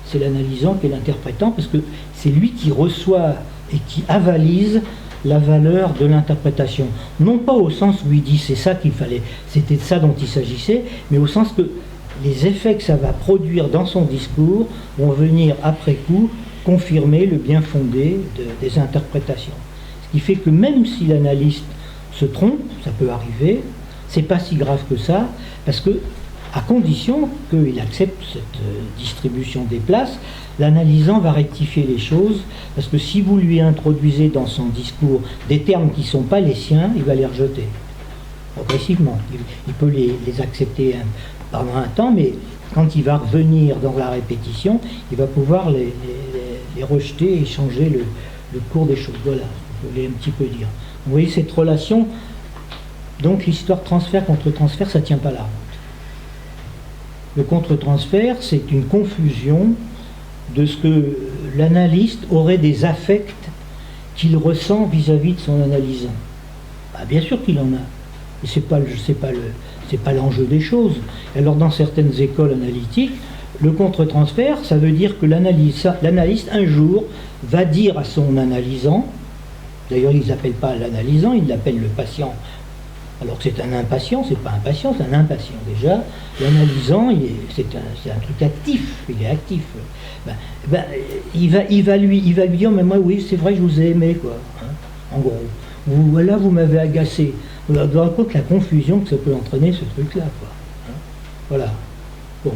c'est l'analysant qui est l'interprétant, parce que c'est lui qui reçoit et qui avalise la valeur de l'interprétation. Non pas au sens où il dit c'est ça qu'il fallait, c'était de ça dont il s'agissait, mais au sens que les effets que ça va produire dans son discours vont venir après coup confirmer le bien fondé des interprétations. Ce qui fait que même si l'analyste se trompe, ça peut arriver, c'est pas si grave que ça, parce que à condition qu'il accepte cette distribution des places, l'analysant va rectifier les choses, parce que si vous lui introduisez dans son discours des termes qui ne sont pas les siens, il va les rejeter. Progressivement. Il peut les accepter pendant un temps, mais quand il va revenir dans la répétition, il va pouvoir les rejeter et changer le cours des choses. Voilà, je voulais un petit peu dire. Vous voyez cette relation, donc l'histoire transfert contre transfert, ça ne tient pas la route. Le contre-transfert, c'est une confusion de ce que l'analyste aurait des affects qu'il ressent vis-à-vis de son analysant. Bah, bien sûr qu'il en a. Et c'est pas l'enjeu des choses. Alors dans certaines écoles analytiques, le contre-transfert, ça veut dire que l'analyste un jour va dire à son analysant, d'ailleurs ils ne l'appellent pas l'analysant, ils l'appellent le patient. Alors que c'est un impatient, c'est pas un patient, c'est un impatient déjà. L'analysant, c'est un truc actif, il est actif. Il va lui dire, mais moi oui, c'est vrai, je vous ai aimé, quoi. Hein, en gros, voilà, vous m'avez agacé. Vous vous rendez compte la confusion que ça peut entraîner, ce truc-là, quoi. Hein, voilà. Bon,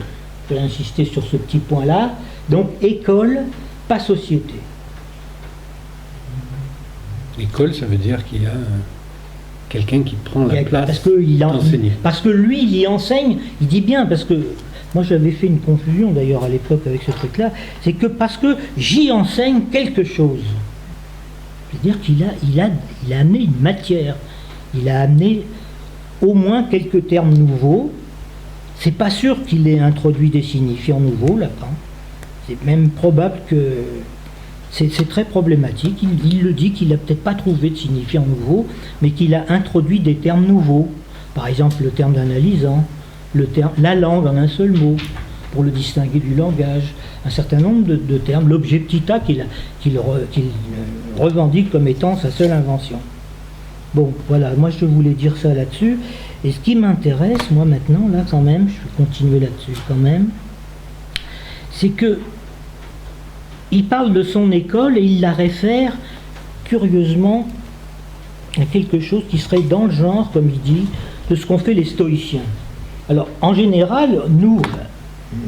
je vais insister sur ce petit point-là. Donc, école, pas société. École, ça veut dire qu'il y a quelqu'un qui prend la place d'enseigner. Parce que lui, il y enseigne, il dit bien, parce que moi j'avais fait une confusion d'ailleurs à l'époque avec ce truc-là, c'est que parce que j'y enseigne quelque chose. C'est-à-dire qu'il a amené une matière, il a amené au moins quelques termes nouveaux. C'est pas sûr qu'il ait introduit des signifiants nouveaux là-dedans. C'est même probable que c'est très problématique. Il le dit qu'il n'a peut-être pas trouvé de signifiant nouveau, mais qu'il a introduit des termes nouveaux. Par exemple, le terme d'analysant, la langue en un seul mot, pour le distinguer du langage. Un certain nombre de termes, l'objet petit a qu'il revendique comme étant sa seule invention. Bon, voilà, moi je voulais dire ça là-dessus. Et ce qui m'intéresse, moi maintenant, là quand même, je vais continuer là-dessus quand même, c'est que il parle de son école et il la réfère curieusement à quelque chose qui serait dans le genre, comme il dit, de ce qu'ont fait les stoïciens. Alors, en général, nous,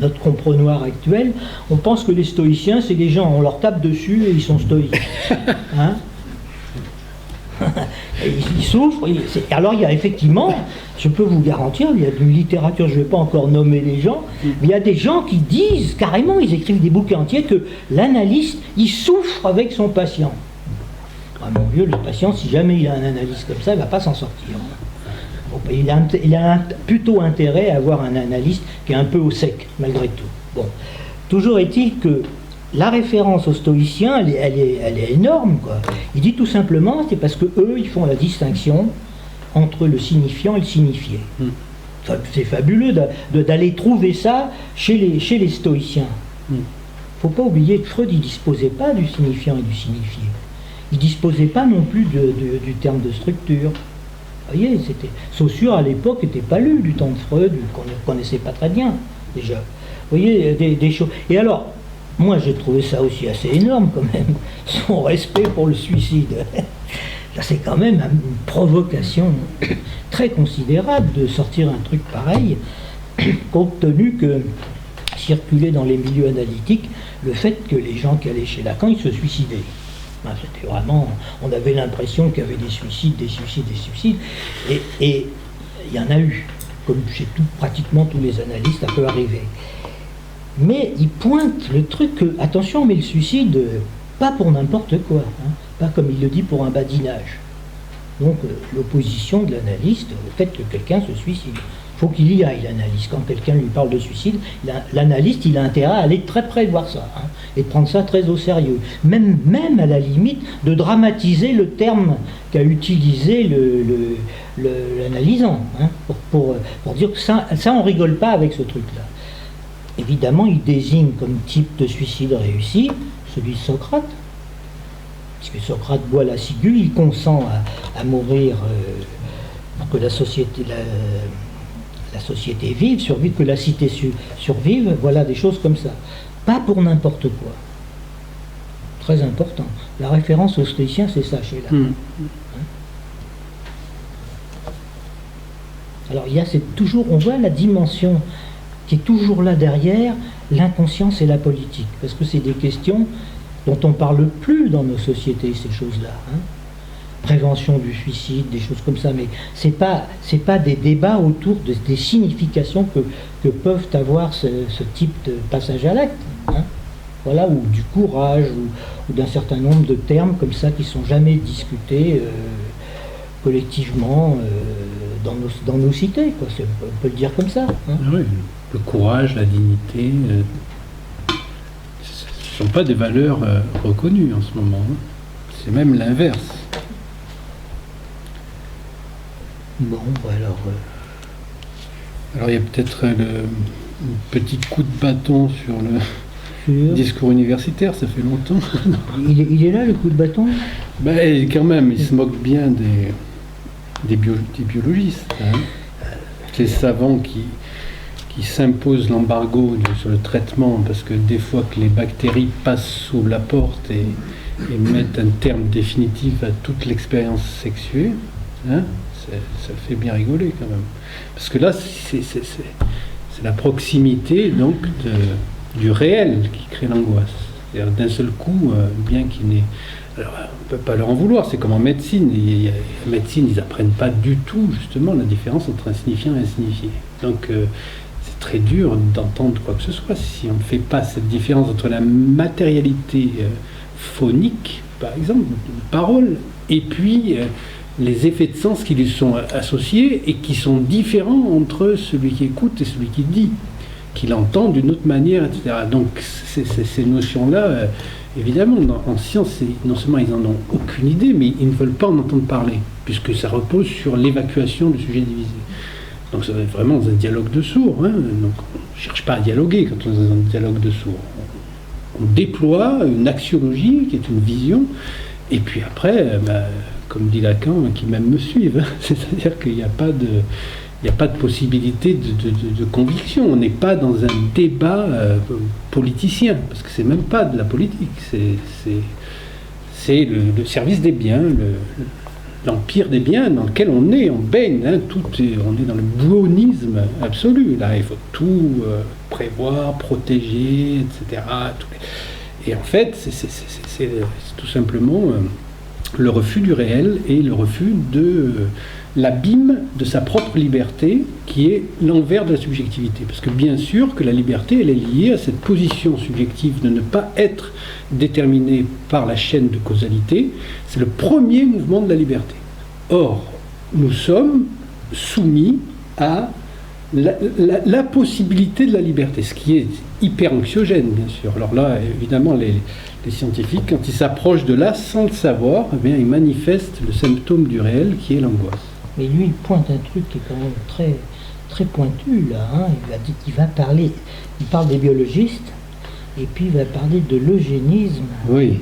notre comprenoir actuel, on pense que les stoïciens, c'est des gens, on leur tape dessus et ils sont stoïques. Hein? Ils souffrent. Alors, il y a effectivement, je peux vous garantir, il y a de littérature, je ne vais pas encore nommer les gens, mais il y a des gens qui disent, carrément, ils écrivent des bouquins entiers, que l'analyste, il souffre avec son patient. Ah, mon Dieu, le patient, si jamais il a un analyste comme ça, il ne va pas s'en sortir. Bon, il a plutôt intérêt à avoir un analyste qui est un peu au sec, malgré tout. Bon. toujours est-il que la référence aux stoïciens, elle est énorme, quoi. Il dit tout simplement, c'est parce que eux, ils font la distinction entre le signifiant et le signifié. C'est fabuleux d'aller trouver ça chez les stoïciens. Il ne faut pas oublier que Freud, il ne disposait pas du signifiant et du signifié. Il ne disposait pas non plus du terme de structure. Vous voyez, Saussure à l'époque n'était pas lu du temps de Freud, qu'on ne connaissait pas très bien déjà. Vous voyez, des choses. Et alors, moi j'ai trouvé ça aussi assez énorme quand même, son respect pour le suicide. Là, c'est quand même une provocation très considérable de sortir un truc pareil, compte tenu que circulait dans les milieux analytiques le fait que les gens qui allaient chez Lacan, ils se suicidaient. C'était vraiment, on avait l'impression qu'il y avait des suicides, et il y en a eu, comme chez pratiquement tous les analystes, ça peut arriver. Mais il pointe le truc que, attention, mais le suicide, pas pour n'importe quoi, hein, pas comme il le dit pour un badinage. Donc l'opposition de l'analyste au fait que quelqu'un se suicide. Il faut qu'il y aille, l'analyste. Quand quelqu'un lui parle de suicide, l'analyste, il a intérêt à aller très près de voir ça, hein, et de prendre ça très au sérieux. Même à la limite, de dramatiser le terme qu'a utilisé l'analysant, hein, pour dire que ça, on rigole pas avec ce truc-là. Évidemment, il désigne comme type de suicide réussi celui de Socrate, puisque Socrate boit la ciguë, il consent à mourir pour que la société vive, survive, que la cité survive, voilà, des choses comme ça. Pas pour n'importe quoi. Très important. La référence aux stoïciens, c'est ça chez Lacan. Alors il y a toujours, on voit la dimension qui est toujours là derrière, l'inconscience et la politique, parce que c'est des questions dont on ne parle plus dans nos sociétés, ces choses-là. Hein. Prévention du suicide, des choses comme ça, mais c'est pas des débats autour des significations que peuvent avoir ce type de passage à l'acte. Hein. Voilà, ou du courage, ou d'un certain nombre de termes comme ça qui sont jamais discutés collectivement dans nos cités, quoi. On peut le dire comme ça. Hein. Oui, le courage, la dignité, ce ne sont pas des valeurs reconnues en ce moment. Hein. C'est même l'inverse. Bon, alors il y a peut-être un petit coup de bâton sur le discours universitaire, ça fait longtemps. Il est là, le coup de bâton ? Ben, quand même, il se moque bien des biologistes. Hein. Les savants qui s'imposent l'embargo sur le traitement, parce que des fois que les bactéries passent sous la porte et mettent un terme définitif à toute l'expérience sexuée, hein, ça fait bien rigoler quand même. Parce que là, c'est la proximité donc du réel qui crée l'angoisse. C'est-à-dire d'un seul coup, bien qu'il n'ait... Alors, on ne peut pas leur en vouloir, c'est comme en médecine. En médecine, ils n'apprennent pas du tout, justement, la différence entre un signifiant et un signifié. Donc, c'est très dur d'entendre quoi que ce soit si on ne fait pas cette différence entre la matérialité phonique, par exemple, de parole, et puis les effets de sens qui lui sont associés et qui sont différents entre celui qui écoute et celui qui dit, qu'il entend d'une autre manière, etc. Donc ces notions-là, évidemment, en science, non seulement ils n'en ont aucune idée, mais ils ne veulent pas en entendre parler, puisque ça repose sur l'évacuation du sujet divisé. Donc ça va être vraiment dans un dialogue de sourds. Hein. Donc on ne cherche pas à dialoguer quand on est dans un dialogue de sourds. On déploie une axiologie qui est une vision, et puis après, comme dit Lacan, qui même me suivent, hein, c'est-à-dire qu'il n'y a pas de possibilité de conviction. On n'est pas dans un débat politicien, parce que c'est même pas de la politique, c'est le service des biens, l'empire des biens dans lequel on baigne, hein, on est dans le bouonisme absolu. Là, il faut tout prévoir, protéger, etc. Et en fait, c'est tout simplement le refus du réel et le refus de l'abîme de sa propre liberté, qui est l'envers de la subjectivité. Parce que bien sûr que la liberté, elle est liée à cette position subjective de ne pas être déterminée par la chaîne de causalité. C'est le premier mouvement de la liberté. Or, nous sommes soumis à la possibilité de la liberté, ce qui est hyper anxiogène, bien sûr. Alors là, évidemment, les scientifiques, quand ils s'approchent de là sans le savoir, eh bien, ils manifestent le symptôme du réel qui est l'angoisse. Mais lui, il pointe un truc qui est quand même très, très pointu, là. Hein. Il parle des biologistes, et puis il va parler de l'eugénisme. Oui.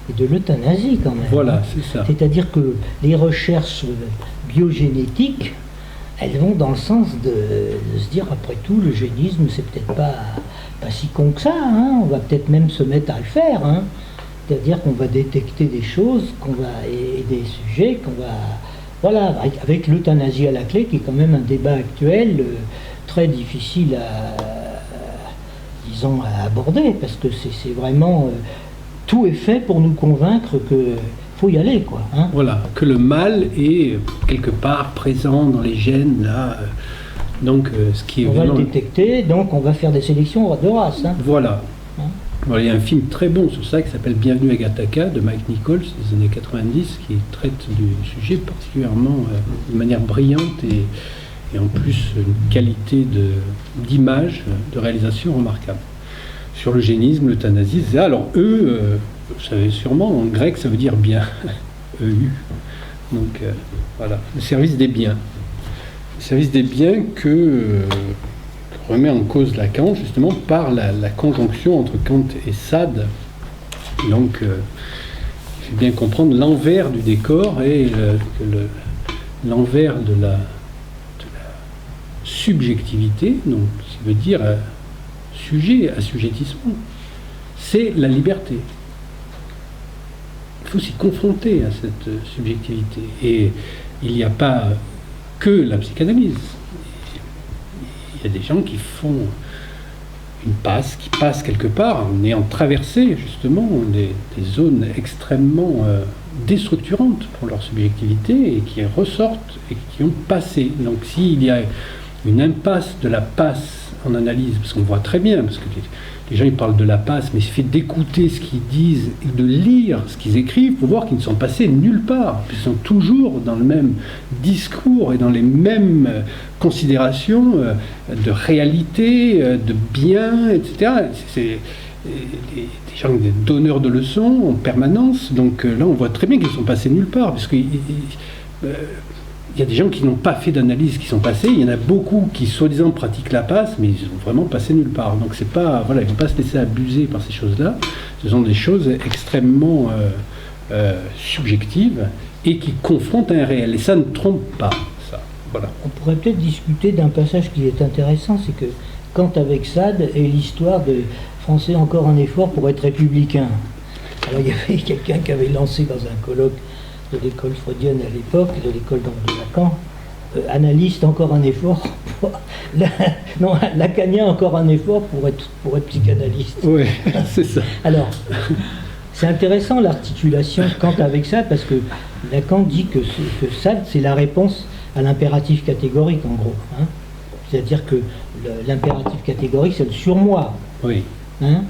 Et de l'euthanasie, quand même. Voilà, c'est ça. C'est-à-dire que les recherches biogénétiques, elles vont dans le sens de se dire, après tout, l'eugénisme, c'est peut-être pas si con que ça, hein. On va peut-être même se mettre à le faire, hein. C'est-à-dire qu'on va détecter des choses, et des sujets, voilà, avec l'euthanasie à la clé, qui est quand même un débat actuel très difficile à aborder, parce que c'est vraiment... tout est fait pour nous convaincre que faut y aller, quoi. Hein. Voilà, que le mal est quelque part présent dans les gènes, là. Donc, ce qui est on va le détecter, donc on va faire des sélections de race. Hein. Voilà. Hein. Voilà. Il y a un film très bon sur ça qui s'appelle Bienvenue à Gattaca de Mike Nichols des années 90 qui traite du sujet particulièrement de manière brillante et en plus une qualité d'image, de réalisation remarquable. Sur l'eugénisme, l'euthanasie, c'est ça. Alors vous savez sûrement, en grec, ça veut dire bien. EU. Donc voilà, le service des biens. Le service des biens que remet en cause Lacan, justement, par la conjonction entre Kant et Sade. Donc, il faut bien comprendre l'envers du décor et l'envers de la subjectivité, donc, ce qui veut dire assujettissement, c'est la liberté. Il faut s'y confronter à cette subjectivité. Et il n'y a pas que la psychanalyse. Il y a des gens qui font qui passent quelque part en ayant traversé justement des zones extrêmement déstructurantes pour leur subjectivité et qui ressortent et qui ont passé. Donc s'il y a une impasse de la passe en analyse, parce qu'on voit très bien, parce que les gens ils parlent de la passe, mais il suffit d'écouter ce qu'ils disent et de lire ce qu'ils écrivent pour voir qu'ils ne sont passés nulle part. Ils sont toujours dans le même discours et dans les mêmes considérations de réalité, de bien, etc. C'est des gens, des donneurs de leçons en permanence. Donc là, on voit très bien qu'ils sont passés nulle part, parce que il y a des gens qui n'ont pas fait d'analyse qui sont passés, il y en a beaucoup qui soi-disant pratiquent la passe, mais ils ont vraiment passé nulle part. Donc c'est pas, voilà, il ne faut pas se laisser abuser par ces choses-là. Ce sont des choses extrêmement subjectives et qui confrontent un réel. Et ça ne trompe pas, ça. Voilà. On pourrait peut-être discuter d'un passage qui est intéressant, c'est que Kant avec Sade est l'histoire de Français encore un effort pour être républicain. Alors il y avait quelqu'un qui avait lancé dans un colloque de l'école freudienne à l'époque, de l'école de Lacan, analyste encore un effort, lacanien encore un effort pour être psychanalyste. Oui, c'est ça. Alors, c'est intéressant l'articulation Kant avec Sade, parce que Lacan dit que Sade, c'est la réponse à l'impératif catégorique, en gros. Hein. C'est-à-dire que l'impératif catégorique, c'est le surmoi. Oui. Hein.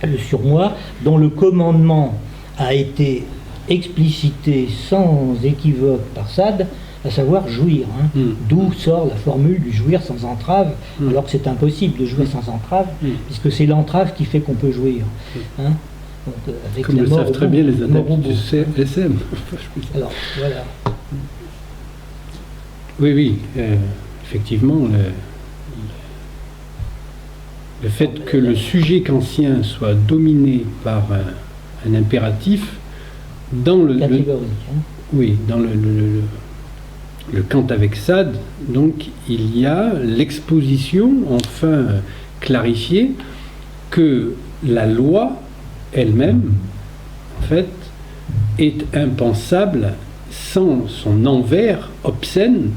Le surmoi dont le commandement a été explicité sans équivoque par Sade, à savoir jouir. Hein. D'où sort la formule du jouir sans entrave, alors que c'est impossible de jouir sans entrave, puisque c'est l'entrave qui fait qu'on peut jouir. Hein. Donc, avec comme le savent très bien les adeptes du CSM. Alors, voilà. Oui, effectivement, le fait que le sujet kantien soit dominé par un impératif, dans le oui, dans le Kant avec Sade, donc il y a l'exposition enfin clarifiée que la loi elle-même, en fait, est impensable sans son envers obscène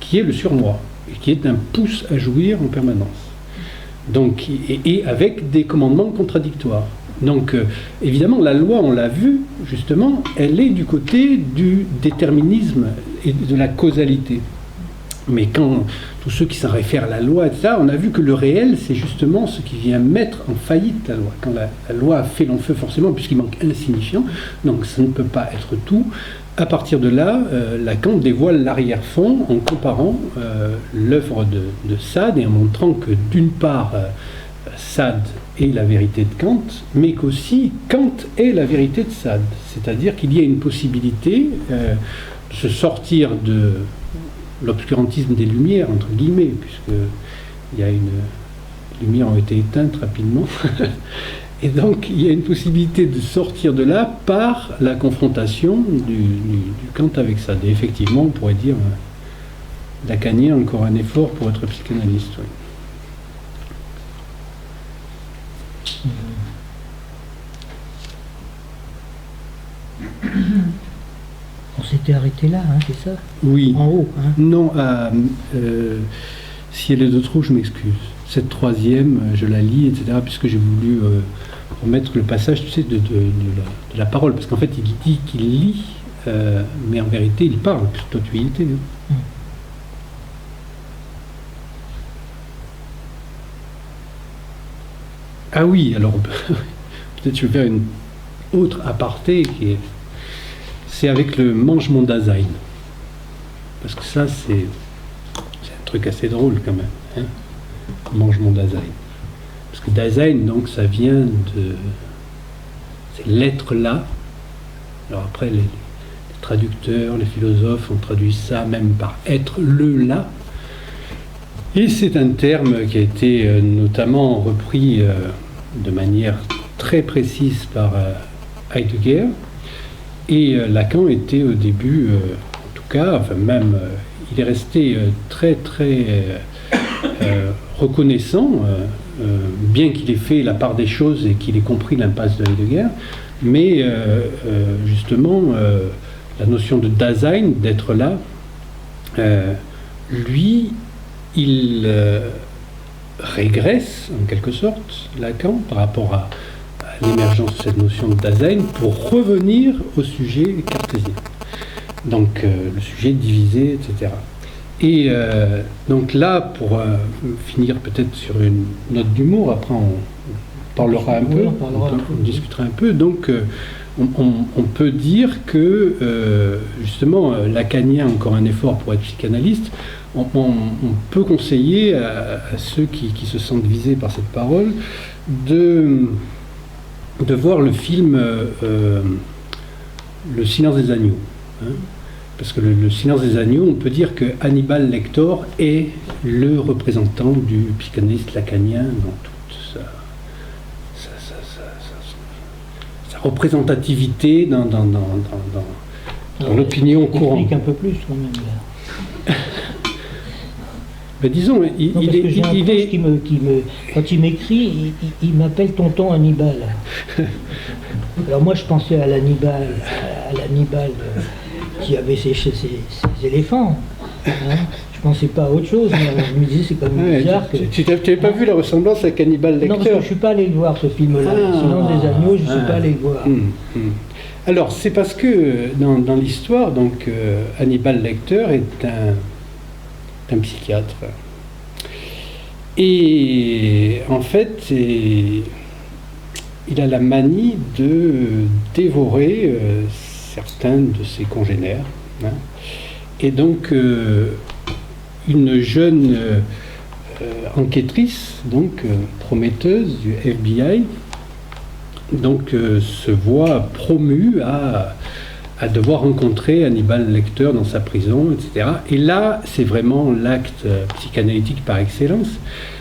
qui est le surmoi et qui est un pouce à jouir en permanence. Donc, et avec des commandements contradictoires. Donc, évidemment, la loi, on l'a vu, justement, elle est du côté du déterminisme et de la causalité. Mais quand tous ceux qui s'en réfèrent à la loi, etc., on a vu que le réel, c'est justement ce qui vient mettre en faillite la loi. Quand la loi a fait long feu, forcément, puisqu'il manque un signifiant, donc ça ne peut pas être tout. À partir de là, Lacan dévoile l'arrière-fond en comparant l'œuvre de Sade et en montrant que d'une part, Sade est la vérité de Kant, mais qu'aussi Kant est la vérité de Sade. C'est-à-dire qu'il y a une possibilité de se sortir de l'obscurantisme des Lumières, entre guillemets, puisque les Lumières ont été éteintes rapidement. Et donc, il y a une possibilité de sortir de là par la confrontation du Kant avec Sade. Et effectivement, on pourrait dire Lacanien a encore un effort pour être psychanalyste. Oui. On s'était arrêté là, hein, c'est ça? Oui. En haut, hein? Non, si elle est de trop, je m'excuse. Cette troisième, je la lis, etc., puisque j'ai voulu remettre le passage, tu sais, de la parole. Parce qu'en fait, il dit qu'il lit, mais en vérité, il parle, puisque toi, tu y étais. Hein. Ah oui, alors, peut-être je vais faire une autre aparté qui est... C'est avec le Mange-mon Dasein. Parce que ça, c'est un truc assez drôle quand même. Hein, Mange-mon Dasein. Parce que Dasein, donc, ça vient de... C'est l'être là. Alors après, les traducteurs, les philosophes ont traduit ça même par être le là. Et c'est un terme qui a été notamment repris de manière très précise par Heidegger. Et Lacan était au début, en tout cas, enfin même, il est resté très reconnaissant, bien qu'il ait fait la part des choses et qu'il ait compris l'impasse de Heidegger, mais justement, la notion de Dasein, d'être là, lui, il régresse en quelque sorte Lacan par rapport à l'émergence de cette notion de Dasein pour revenir au sujet cartésien. Donc le sujet divisé, etc. Et donc là, pour finir peut-être sur une note d'humour, après on parlera un peu, on discutera un peu. Donc on peut dire que justement, Lacanien a encore un effort pour être psychanalyste. On peut conseiller à ceux qui se sentent visés par cette parole de voir le film Le Silence des agneaux. Hein, parce que le Silence des agneaux, on peut dire que Hannibal Lecter est le représentant du psychanalyste lacanien dans toute sa représentativité dans l'opinion courante. Explique un peu plus quand même là. Ben disons, quand il m'écrit, il m'appelle tonton Hannibal. Alors moi je pensais à l'Hannibal qui avait ses éléphants. Hein. Je pensais pas à autre chose, mais je me disais c'est quand même bizarre. Tu n'avais pas vu la ressemblance avec Hannibal Lecter? Non, parce que je ne suis pas allé le voir ce film-là. Sinon des agneaux, je ne suis pas allé le voir. Alors c'est parce que dans l'histoire, donc Hannibal Lecter est un psychiatre. Et en fait, il a la manie de dévorer certains de ses congénères. Hein. Et donc, une jeune enquêtrice, donc prometteuse du FBI, donc se voit promue à devoir rencontrer Hannibal Lecter dans sa prison, etc. Et là, c'est vraiment l'acte psychanalytique par excellence.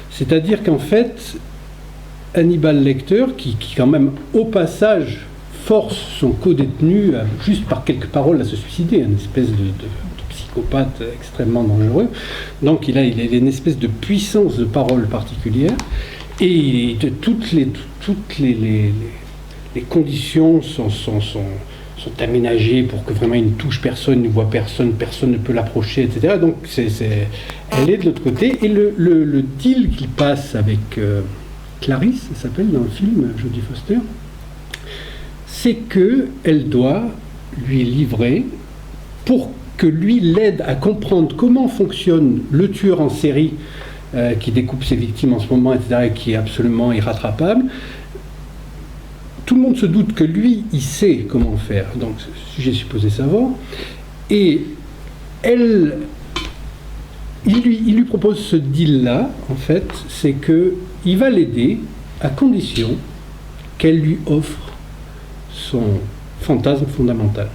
C'est-à-dire qu'en fait, Hannibal Lecter, qui quand même, au passage, force son co-détenu, juste par quelques paroles, à se suicider, une espèce de psychopathe extrêmement dangereux. Donc il a une espèce de puissance de parole particulière, et toutes les conditions sont aménagées pour que vraiment il ne touche personne, ne voit personne, personne ne peut l'approcher, etc. Donc elle est de l'autre côté. Et le deal qu'il passe avec Clarisse, ça s'appelle dans le film, Jodie Foster, c'est qu'elle doit lui livrer, pour que lui l'aide à comprendre comment fonctionne le tueur en série qui découpe ses victimes en ce moment, etc., et qui est absolument irrattrapable. Tout le monde se doute que lui, il sait comment faire, donc sujet supposé savant, et il lui propose ce deal-là, en fait, c'est qu'il va l'aider à condition qu'elle lui offre son fantasme fondamental.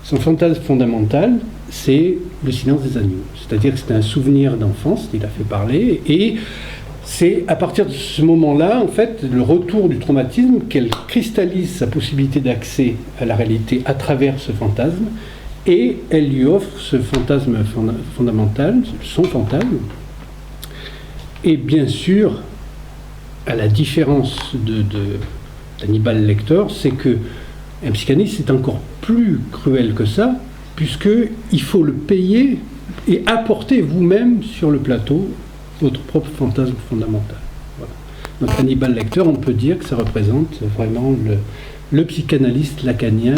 Son fantasme fondamental, c'est le silence des agneaux. C'est-à-dire que c'est un souvenir d'enfance, il a fait parler, et c'est à partir de ce moment-là, en fait, le retour du traumatisme, qu'elle cristallise sa possibilité d'accès à la réalité à travers ce fantasme, et elle lui offre ce fantasme fondamental, son fantasme. Et bien sûr, à la différence d'Hannibal Lecter, c'est que un psychanalyste est encore plus cruel que ça, puisqu'il faut le payer et apporter vous-même sur le plateau votre propre fantasme fondamental. Voilà. Donc Hannibal Lecter, on peut dire que ça représente vraiment le psychanalyste lacanien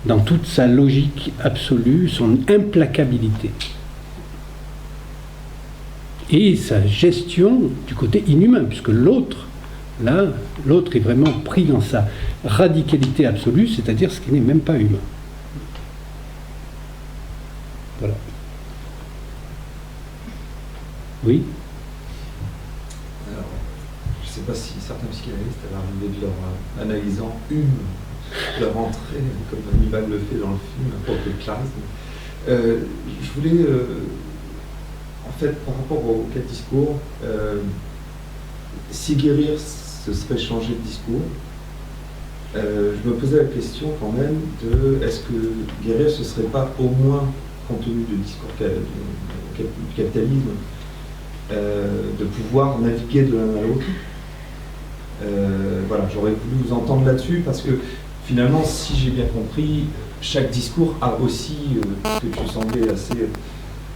dans toute sa logique absolue, son implacabilité. Et sa gestion du côté inhumain, puisque l'autre est vraiment pris dans sa radicalité absolue, c'est-à-dire ce qui n'est même pas humain. Voilà. Oui. Alors, je ne sais pas si certains psychanalystes avaient arrivé de leur analysant leur entrée, comme Hannibal le fait dans le film, à propos de Clarisse. Je voulais, en fait, par rapport au cas de discours, si guérir, ce serait changer de discours, je me posais la question quand même de est-ce que guérir, ce ne serait pas au moins, compte tenu du discours du capitalisme, de pouvoir naviguer de l'un à l'autre. Voilà, j'aurais voulu vous entendre là-dessus parce que finalement, si j'ai bien compris, chaque discours a aussi, parce que tu semblais assez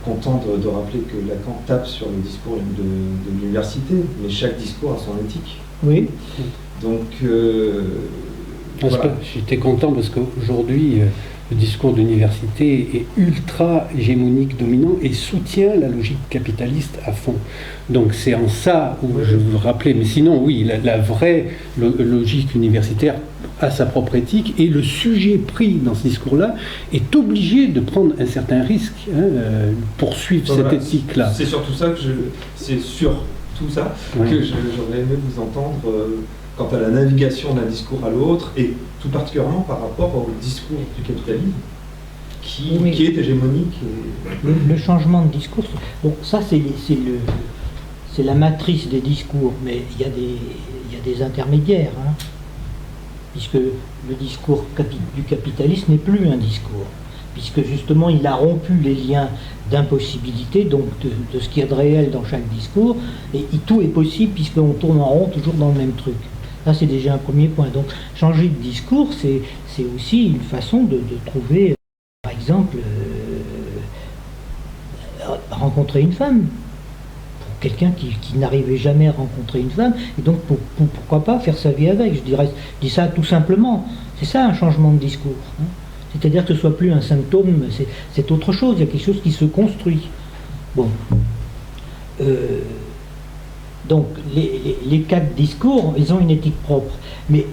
content de rappeler que Lacan tape sur le discours de l'université, mais chaque discours a son éthique. Oui. Donc, voilà. J'étais content parce qu'aujourd'hui, le discours d'université est ultra hégémonique, dominant et soutient la logique capitaliste à fond. Donc c'est en ça où je veux rappeler, mais sinon oui, la vraie logique universitaire a sa propre éthique et le sujet pris dans ce discours-là est obligé de prendre un certain risque pour suivre cette éthique-là. C'est surtout ça que j'aurais aimé vous entendre quant à la navigation d'un discours à l'autre et tout particulièrement par rapport au discours du capitalisme qui est hégémonique. Le changement de discours, bon, ça c'est la matrice des discours, mais il y a des intermédiaires, hein, puisque le discours du capitalisme n'est plus un discours, puisque justement il a rompu les liens d'impossibilité, donc de ce qu'il y a de réel dans chaque discours, et tout est possible puisqu'on tourne en rond toujours dans le même truc. Ça, c'est déjà un premier point. Donc, changer de discours, c'est aussi une façon de trouver, par exemple, rencontrer une femme. Pour quelqu'un qui n'arrivait jamais à rencontrer une femme, et donc pourquoi pas faire sa vie avec. Je dis ça tout simplement. C'est ça un changement de discours. Hein. C'est-à-dire que ce soit plus un symptôme, c'est autre chose. Il y a quelque chose qui se construit. Bon. Donc, les quatre discours, ils ont une éthique propre. Mais,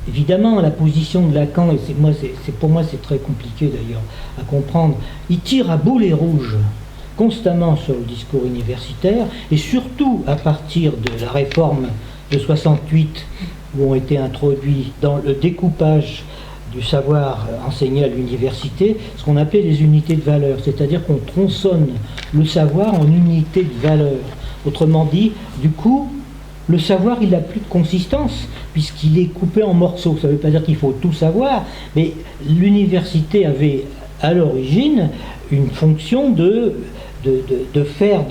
évidemment, la position de Lacan, et pour moi c'est très compliqué d'ailleurs à comprendre, il tire à boulet rouge constamment sur le discours universitaire, et surtout à partir de la réforme de 68, où ont été introduits dans le découpage du savoir enseigné à l'université, ce qu'on appelait les unités de valeur, c'est-à-dire qu'on tronçonne le savoir en unités de valeur. Autrement dit, du coup, le savoir, il n'a plus de consistance, puisqu'il est coupé en morceaux. Ça ne veut pas dire qu'il faut tout savoir, mais l'université avait, à l'origine, une fonction de faire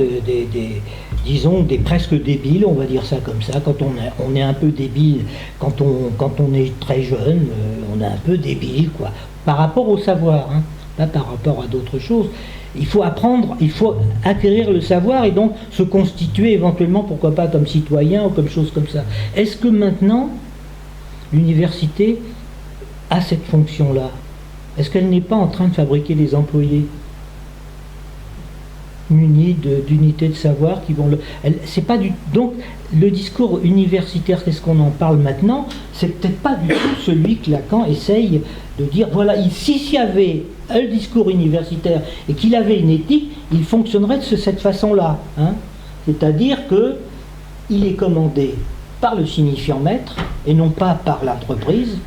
disons, des presque débiles, on va dire ça comme ça. Quand on est un peu débile, quand on est très jeune, on est un peu débile, quoi. Par rapport au savoir, hein, pas par rapport à d'autres choses. Il faut apprendre, il faut acquérir le savoir et donc se constituer éventuellement, pourquoi pas, comme citoyen ou comme chose comme ça. Est-ce que maintenant, l'université a cette fonction-là? est-ce qu'elle n'est pas en train de fabriquer des employés munis d'unités de savoir qui vont c'est pas du donc le discours universitaire, qu'est-ce qu'on en parle maintenant, c'est peut-être pas du tout celui que Lacan essaye de dire, voilà, s'il y avait un discours universitaire et qu'il avait une éthique, il fonctionnerait de cette façon-là, hein. C'est-à-dire que il est commandé par le signifiant maître et non pas par l'entreprise.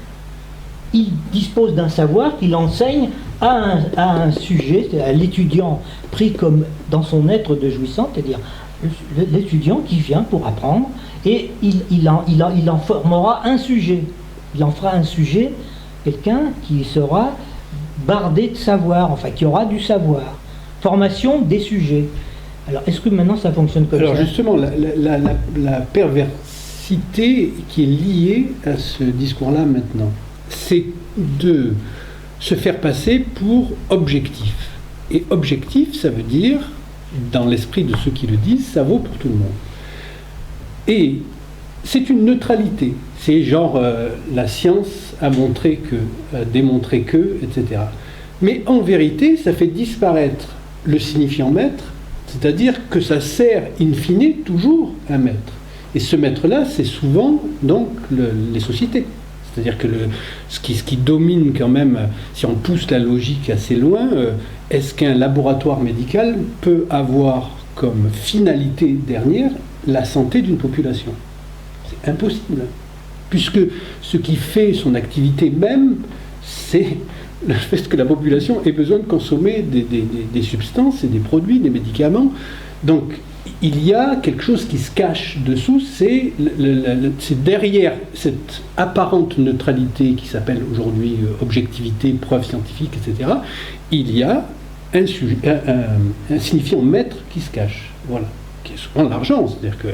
Il dispose d'un savoir qu'il enseigne à un sujet, à l'étudiant pris comme dans son être de jouissant, c'est-à-dire l'étudiant qui vient pour apprendre, et il en formera un sujet. Il en fera un sujet, quelqu'un qui sera bardé de savoir, enfin qui aura du savoir. Formation des sujets. Alors, est-ce que maintenant ça fonctionne comme ça ? Alors justement, la perversité qui est liée à ce discours-là maintenant, c'est de se faire passer pour objectif. Et objectif, ça veut dire, dans l'esprit de ceux qui le disent, ça vaut pour tout le monde. Et c'est une neutralité. C'est genre, la science a montré que, a démontré que, etc. Mais en vérité, ça fait disparaître le signifiant maître, c'est-à-dire que ça sert in fine toujours un maître. Et ce maître-là, c'est souvent donc les sociétés. C'est-à-dire que ce qui domine quand même, si on pousse la logique assez loin, est-ce qu'un laboratoire médical peut avoir comme finalité dernière la santé d'une population ? C'est impossible. Puisque ce qui fait son activité même, c'est le fait que la population ait besoin de consommer des substances et des produits, des médicaments. Donc, il y a quelque chose qui se cache dessous, c'est derrière cette apparente neutralité qui s'appelle aujourd'hui objectivité, preuve scientifique, etc., il y a un signifiant maître qui se cache, voilà, qui est souvent l'argent. C'est-à-dire que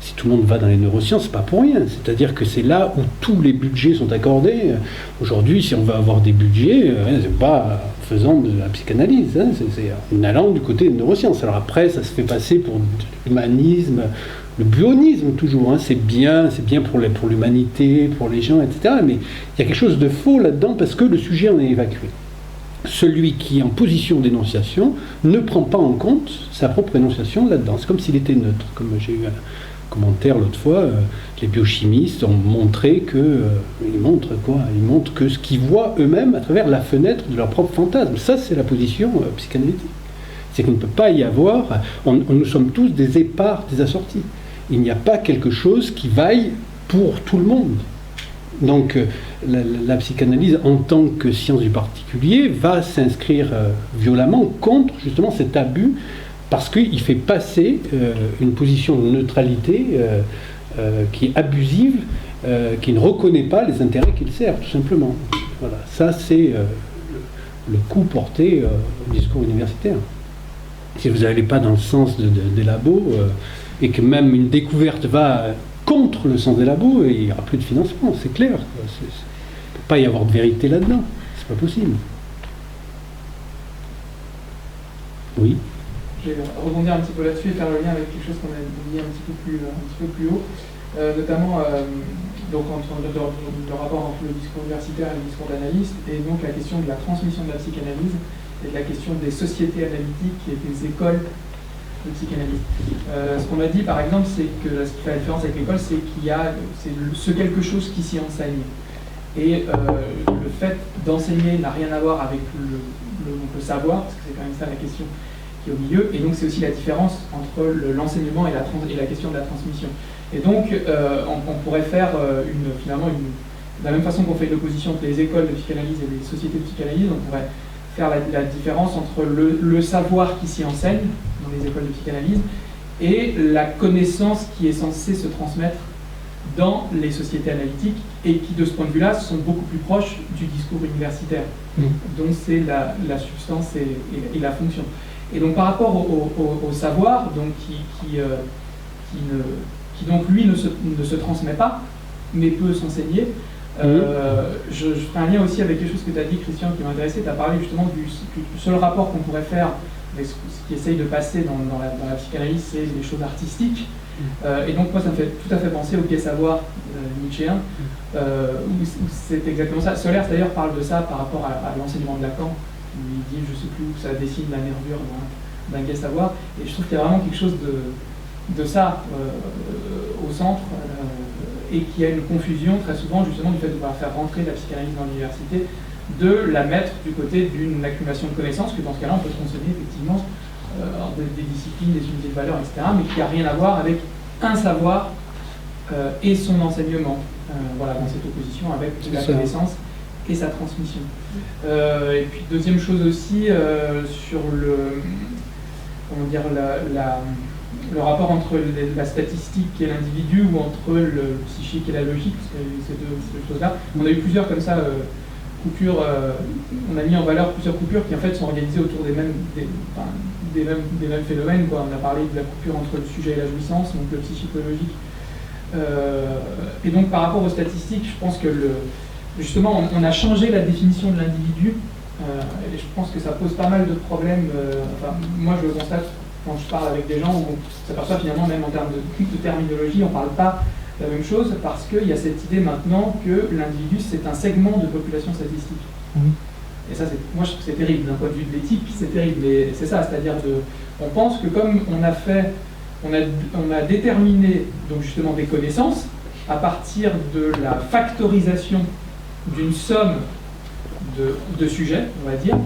si tout le monde va dans les neurosciences, c'est pas pour rien. C'est-à-dire que c'est là où tous les budgets sont accordés. Aujourd'hui, si on veut avoir des budgets, c'est pas en faisant de la psychanalyse, hein, c'est en allant du côté des neurosciences. Alors après, ça se fait passer pour l'humanisme, le buonisme toujours. Hein, c'est bien pour l'humanité, pour les gens, etc. Mais il y a quelque chose de faux là-dedans parce que le sujet en est évacué. Celui qui est en position d'énonciation ne prend pas en compte sa propre énonciation là-dedans. C'est comme s'il était neutre. Comme j'ai eu un commentaire l'autre fois, les biochimistes ont montré que... ils montrent que ce qu'ils voient eux-mêmes à travers la fenêtre de leur propre fantasme. Ça, c'est la position psychanalytique. C'est qu'il ne peut pas y avoir... nous sommes tous des épars, des assortis. Il n'y a pas quelque chose qui vaille pour tout le monde. Donc la psychanalyse en tant que science du particulier va s'inscrire violemment contre justement cet abus parce qu'il fait passer une position de neutralité qui est abusive, qui ne reconnaît pas les intérêts qu'il sert tout simplement. Voilà, ça c'est le coup porté au discours universitaire. Si vous n'allez pas dans le sens des labos et que même une découverte va contre le sens des labos, il n'y aura plus de financement, c'est clair. Il ne peut pas y avoir de vérité là-dedans, c'est pas possible. Oui. Je vais rebondir un petit peu là-dessus et faire le lien avec quelque chose qu'on a dit un petit peu plus haut, notamment donc entre le rapport entre le discours universitaire et le discours d'analyste, et donc la question de la transmission de la psychanalyse et de la question des sociétés analytiques et des écoles de psychanalyse. Ce qu'on a dit par exemple, c'est que ce qui fait la différence avec l'école, c'est qu'il y a ce quelque chose qui s'y enseigne. Et le fait d'enseigner n'a rien à voir avec le savoir, parce que c'est quand même ça la question qui est au milieu, et donc c'est aussi la différence entre l'enseignement et la question de la transmission. Et donc on pourrait faire de la même façon qu'on fait l'opposition entre les écoles de psychanalyse et les sociétés de psychanalyse, on pourrait faire la différence entre le savoir qui s'y enseigne dans les écoles de psychanalyse et la connaissance qui est censée se transmettre dans les sociétés analytiques et qui, de ce point de vue-là, sont beaucoup plus proches du discours universitaire. Donc c'est la substance et la fonction. Et donc par rapport au savoir, donc, qui donc lui ne se transmet pas, mais peut s'enseigner, je ferai un lien aussi avec quelque chose que tu as dit, Christian, qui m'a intéressé. Tu as parlé justement du seul rapport qu'on pourrait faire avec ce qui essaye de passer dans la psychanalyse, c'est les choses artistiques. Et donc moi ça me fait tout à fait penser au gai savoir nietzschéen, où c'est exactement ça. Solers d'ailleurs parle de ça par rapport à l'enseignement de Lacan, où il dit, je ne sais plus où ça dessine la nervure d'un gai savoir, et je trouve qu'il y a vraiment quelque chose de ça au centre, et qu'il y a une confusion très souvent justement du fait de vouloir faire rentrer la psychanalyse dans l'université, de la mettre du côté d'une accumulation de connaissances, que dans ce cas-là on peut conseiller effectivement des disciplines, des unités de valeur, etc., mais qui n'a rien à voir avec un savoir et son enseignement, voilà, dans cette opposition avec la connaissance et sa transmission. Et puis deuxième chose aussi, sur comment dire, le rapport entre la statistique et l'individu, ou entre le psychique et la logique, parce que ces deux choses-là, on a eu plusieurs comme ça coupures, on a mis en valeur plusieurs coupures qui en fait sont organisées autour des mêmes phénomènes, quoi. On a parlé de la coupure entre le sujet et la jouissance, donc le psychologique. Et donc par rapport aux statistiques, je pense que justement on a changé la définition de l'individu, et je pense que ça pose pas mal de problèmes. Enfin, moi je le constate quand je parle avec des gens où on s'aperçoit finalement, même en termes de terminologie, on ne parle pas la même chose, parce qu'il y a cette idée maintenant que l'individu c'est un segment de population statistique. Et ça, moi je trouve que c'est terrible, d'un point de vue de l'éthique, c'est terrible, mais c'est ça, c'est-à-dire on pense que comme on a déterminé donc justement des connaissances à partir de la factorisation d'une somme de sujets, on va dire,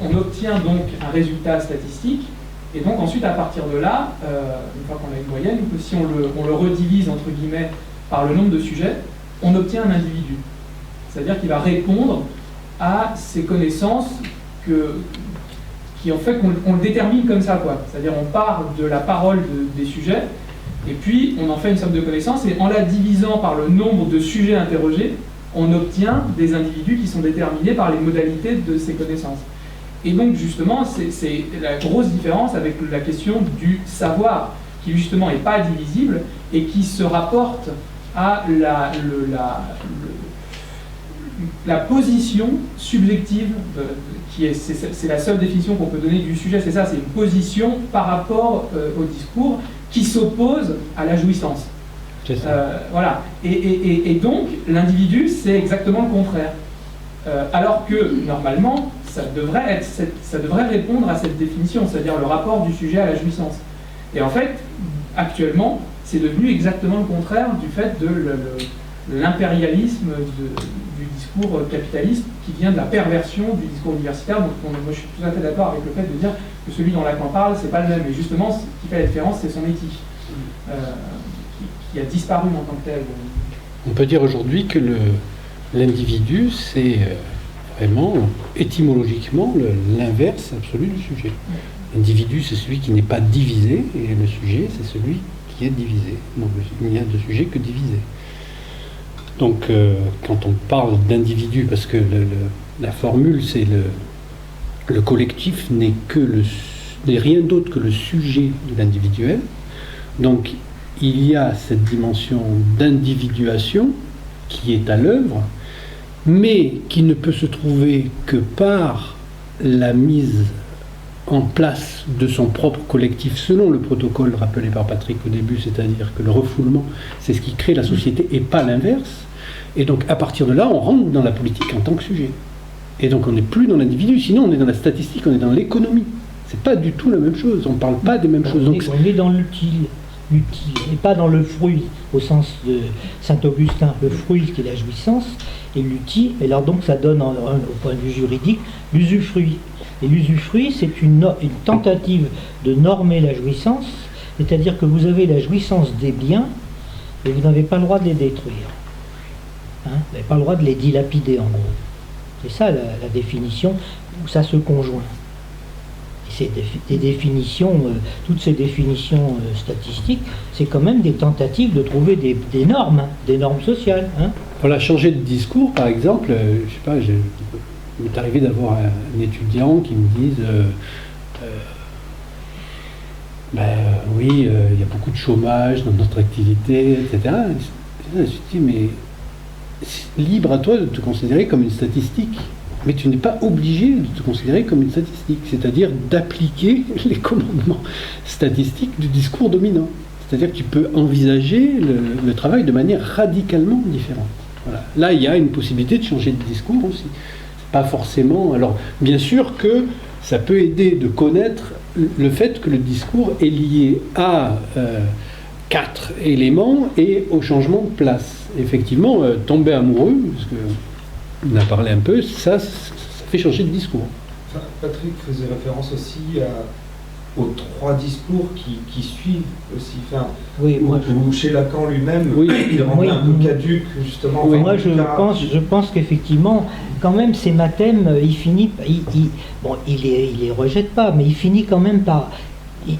on obtient donc un résultat statistique, et donc ensuite à partir de là, une fois qu'on a une moyenne, si on le redivise entre guillemets par le nombre de sujets, on obtient un individu. C'est-à-dire qu'il va répondre à ces connaissances qui en fait qu'on le détermine comme ça, quoi. C'est-à-dire on part de la parole des sujets, et puis on en fait une somme de connaissances, et en la divisant par le nombre de sujets interrogés, on obtient des individus qui sont déterminés par les modalités de ces connaissances. Et donc justement, c'est la grosse différence avec la question du savoir, qui justement n'est pas divisible, et qui se rapporte à la position subjective, c'est la seule définition qu'on peut donner du sujet, c'est ça, c'est une position par rapport au discours qui s'oppose à la jouissance. Voilà. Et donc, l'individu, c'est exactement le contraire. Alors que, normalement, ça devrait répondre à cette définition, c'est-à-dire le rapport du sujet à la jouissance. Et en fait, actuellement, c'est devenu exactement le contraire du fait de l'impérialisme du discours capitaliste qui vient de la perversion du discours universitaire. Donc moi je suis tout à fait d'accord avec le fait de dire que celui dont Lacan parle, c'est pas le même. Et justement, ce qui fait la différence, c'est son éthique, qui a disparu en tant que tel. On peut dire aujourd'hui que l'individu, c'est vraiment, étymologiquement, l'inverse absolu du sujet. L'individu, c'est celui qui n'est pas divisé, et le sujet, c'est celui qui est divisé. Donc il n'y a de sujet que divisé. Donc, quand on parle d'individu, parce que la formule, c'est le collectif n'est rien d'autre que le sujet de l'individuel. Donc, il y a cette dimension d'individuation qui est à l'œuvre, mais qui ne peut se trouver que par la mise en place de son propre collectif selon le protocole rappelé par Patrick au début, c'est-à-dire que le refoulement, c'est ce qui crée la société et pas l'inverse. Et donc à partir de là, on rentre dans la politique en tant que sujet. Et donc on n'est plus dans l'individu, sinon on est dans la statistique, on est dans l'économie. C'est pas du tout la même chose, on ne parle pas des mêmes choses. Donc, on est dans l'utile, et pas dans le fruit, au sens de Saint-Augustin, le fruit qui est la jouissance, et l'utile, et alors donc ça donne, au point de vue juridique, l'usufruit. Et l'usufruit, c'est une tentative de normer la jouissance, c'est-à-dire que vous avez la jouissance des biens, et vous n'avez pas le droit de les détruire. Vous n'avez pas le droit de les dilapider, en gros. C'est ça la définition, où ça se conjoint. Et c'est des définitions, toutes ces définitions statistiques, c'est quand même des tentatives de trouver des normes, des normes sociales. Voilà, changer de discours, par exemple, je sais pas, il m'est arrivé d'avoir un étudiant qui me dise oui, il y a beaucoup de chômage dans notre activité, etc. Je me suis dit, mais libre à toi de te considérer comme une statistique, mais tu n'es pas obligé de te considérer comme une statistique, c'est-à-dire d'appliquer les commandements statistiques du discours dominant. C'est-à-dire que tu peux envisager le travail de manière radicalement différente. Voilà. Là, il y a une possibilité de changer de discours aussi. C'est pas forcément... Alors, bien sûr que ça peut aider de connaître le fait que le discours est lié à 4 éléments et au changement de place. Effectivement, tomber amoureux, parce qu'on a parlé un peu, ça fait changer de discours. Enfin, Patrick faisait référence aussi aux 3 discours qui suivent aussi. Enfin, Oui, moi, ou chez Lacan lui-même, Oui. il rendait Oui. un peu caduque, justement. Oui. Enfin, moi, en tout cas, je pense qu'effectivement, quand même, ces mathèmes, il les rejette pas, mais il finit quand même par...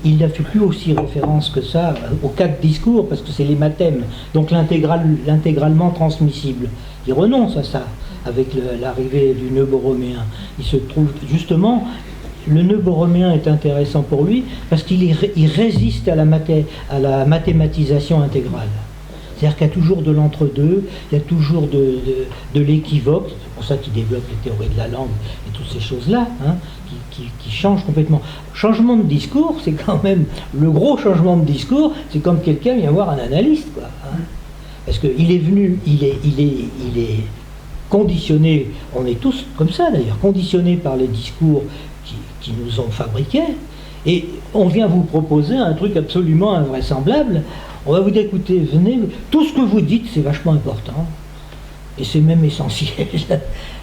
Il n'a fait plus aussi référence que ça aux 4 discours, parce que c'est les mathèmes, donc l'intégralement transmissible. Il renonce à ça, avec l'arrivée du nœud borroméen. Il se trouve, justement, le nœud borroméen est intéressant pour lui, parce qu'il résiste à la mathématisation intégrale. C'est-à-dire qu'il y a toujours de l'entre-deux, il y a toujours de l'équivoque, c'est pour ça qu'il développe les théories de la langue et toutes ces choses-là, hein, qui changent complètement. Changement de discours, c'est quand même, le gros changement de discours, c'est comme quelqu'un vient voir un analyste, quoi. Hein. Parce qu'il est venu, il est conditionné, on est tous comme ça d'ailleurs, conditionnés par les discours qui nous ont fabriqués, et on vient vous proposer un truc absolument invraisemblable. On va vous dire, écoutez, venez, tout ce que vous dites, c'est vachement important. Et c'est même essentiel.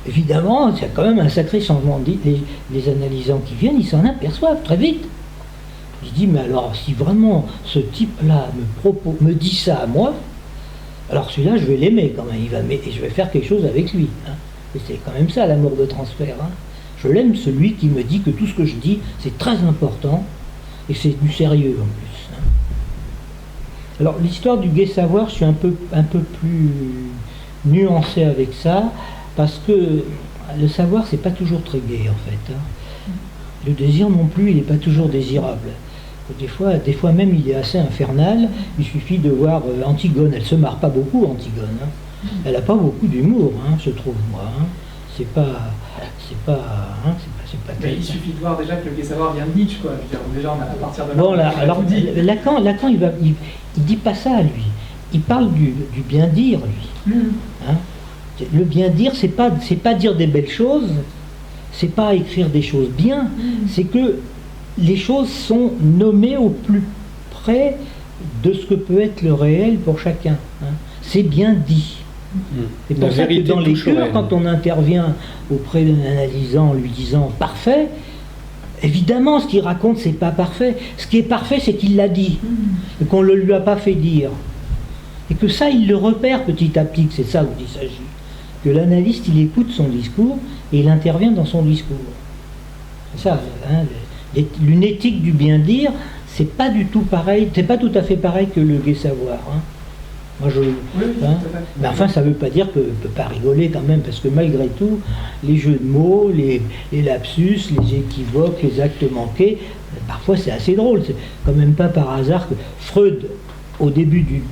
Évidemment, il y a quand même un sacré changement. Les analysants qui viennent, ils s'en aperçoivent très vite. Ils disent, mais alors, si vraiment ce type-là me dit ça à moi, alors celui-là, je vais l'aimer quand même. Et je vais faire quelque chose avec lui. Hein. Et c'est quand même ça, l'amour de transfert. Hein. Je l'aime, celui qui me dit que tout ce que je dis, c'est très important. Et c'est du sérieux en plus. Hein. Alors, l'histoire du gai savoir, je suis un peu plus nuancé avec ça, parce que le savoir, c'est pas toujours très gai en fait. Hein. Le désir non plus, il n'est pas toujours désirable. Des fois même, il est assez infernal. Il suffit de voir Antigone. Elle se marre pas beaucoup, Antigone. Hein. Elle n'a pas beaucoup d'humour, hein, je trouve, moi. Hein. C'est pas mais il suffit de voir déjà que le gai savoir vient de Nietzsche, quoi. Je veux dire, déjà, à partir de là. Bon, là, alors, Lacan, il dit pas ça à lui. Il parle du bien dire, lui. Hein. Le bien dire, c'est pas dire des belles choses, c'est pas écrire des choses bien, c'est que les choses sont nommées au plus près de ce que peut être le réel pour chacun. Hein. C'est bien dit. C'est pour ça que dans les cœurs, quand on intervient auprès d'un analysant en lui disant « parfait », évidemment, ce qu'il raconte, c'est pas parfait. Ce qui est parfait, c'est qu'il l'a dit, et qu'on ne le lui a pas fait dire. Et que ça, il le repère petit à petit, que c'est ça dont il s'agit. Que l'analyste, il écoute son discours, et il intervient dans son discours. C'est ça, hein, une éthique du bien dire, c'est pas du tout pareil, c'est pas tout à fait pareil que le gai savoir. Hein. Moi, mais enfin, ça ne veut pas dire qu'on ne peut pas rigoler quand même, parce que malgré tout, les jeux de mots, les lapsus, les équivoques, les actes manqués, parfois c'est assez drôle. C'est quand même pas par hasard que Freud, au début du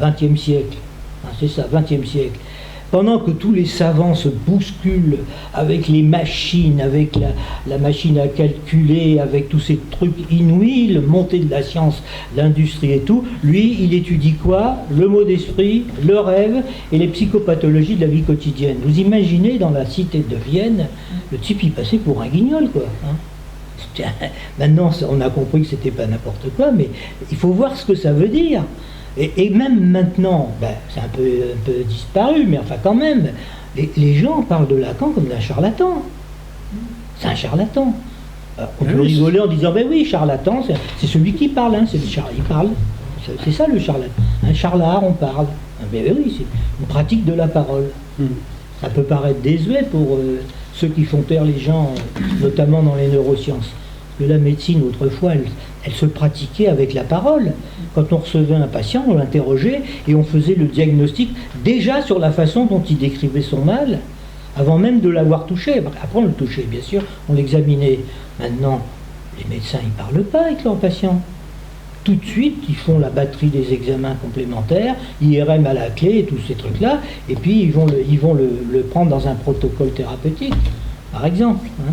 XXe siècle, hein, c'est ça, XXe siècle, pendant que tous les savants se bousculent avec les machines, avec la machine à calculer, avec tous ces trucs inouïs, le montée de la science, l'industrie et tout, lui, il étudie quoi? Le mot d'esprit, le rêve et les psychopathologies de la vie quotidienne. Vous imaginez, dans la cité de Vienne, le type, il passait pour un guignol, quoi. Hein. Maintenant, on a compris que c'était pas n'importe quoi, mais il faut voir ce que ça veut dire. Et même maintenant, c'est un peu disparu, mais enfin quand même, les gens parlent de Lacan comme d'un charlatan. C'est un charlatan. Alors, on peut rigoler en disant, ben oui, charlatan, c'est celui qui parle, hein, il parle. C'est ça le charlatan. Un charlard, on parle. Mais oui, c'est une pratique de la parole. Ça peut paraître désuet pour ceux qui font taire les gens, notamment dans les neurosciences. Parce que la médecine, autrefois, elle se pratiquait avec la parole. Quand on recevait un patient, on l'interrogeait et on faisait le diagnostic déjà sur la façon dont il décrivait son mal, avant même de l'avoir touché. Après, on le touchait, bien sûr, on l'examinait. Maintenant, les médecins, ils ne parlent pas avec leurs patients. Tout de suite, ils font la batterie des examens complémentaires, IRM à la clé et tous ces trucs-là, et puis ils vont le prendre dans un protocole thérapeutique, par exemple. Hein.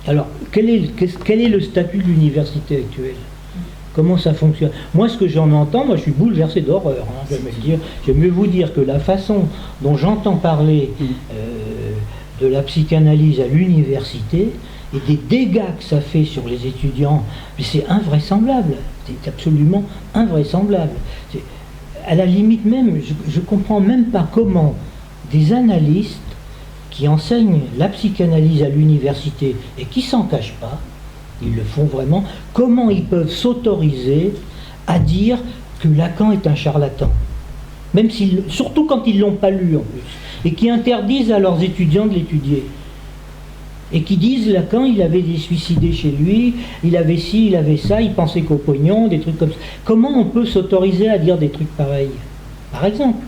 Alors, quel est le statut de l'université actuelle? Comment ça fonctionne? Moi, ce que j'en entends, moi je suis bouleversé d'horreur. Hein, j'aime mieux vous dire que la façon dont j'entends parler de la psychanalyse à l'université et des dégâts que ça fait sur les étudiants, c'est invraisemblable. C'est absolument invraisemblable. À la limite même, je ne comprends même pas comment des analystes qui enseignent la psychanalyse à l'université et qui s'en cachent pas, ils le font vraiment, comment ils peuvent s'autoriser à dire que Lacan est un charlatan, même surtout quand ils ne l'ont pas lu en plus, et qui interdisent à leurs étudiants de l'étudier, et qui disent Lacan il avait des suicidés chez lui, il avait ci, il avait ça, il pensait qu'au pognon, des trucs comme ça. Comment on peut s'autoriser à dire des trucs pareils, par exemple?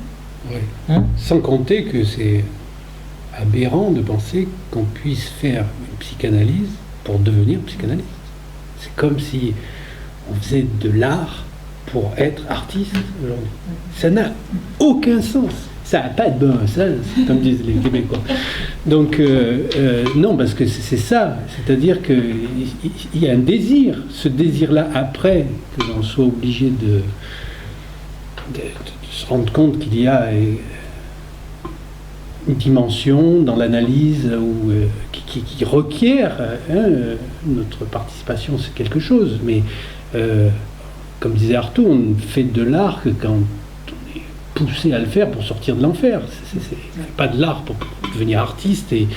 Oui. Hein? Sans compter que c'est aberrant de penser qu'on puisse faire une psychanalyse pour devenir psychanalyste. C'est comme si on faisait de l'art pour être artiste aujourd'hui. Ça n'a aucun sens. Ça n'a pas de bon sens, comme disent les Québécois. Donc, non, parce que c'est ça. C'est-à-dire qu'il y a un désir. Ce désir-là, après que l'on soit obligé de se rendre compte qu'il y a une dimension dans l'analyse qui requiert notre participation, c'est quelque chose. Mais comme disait Artaud, on fait de l'art que quand on est poussé à le faire pour sortir de l'enfer. C'est pas de l'art pour devenir artiste et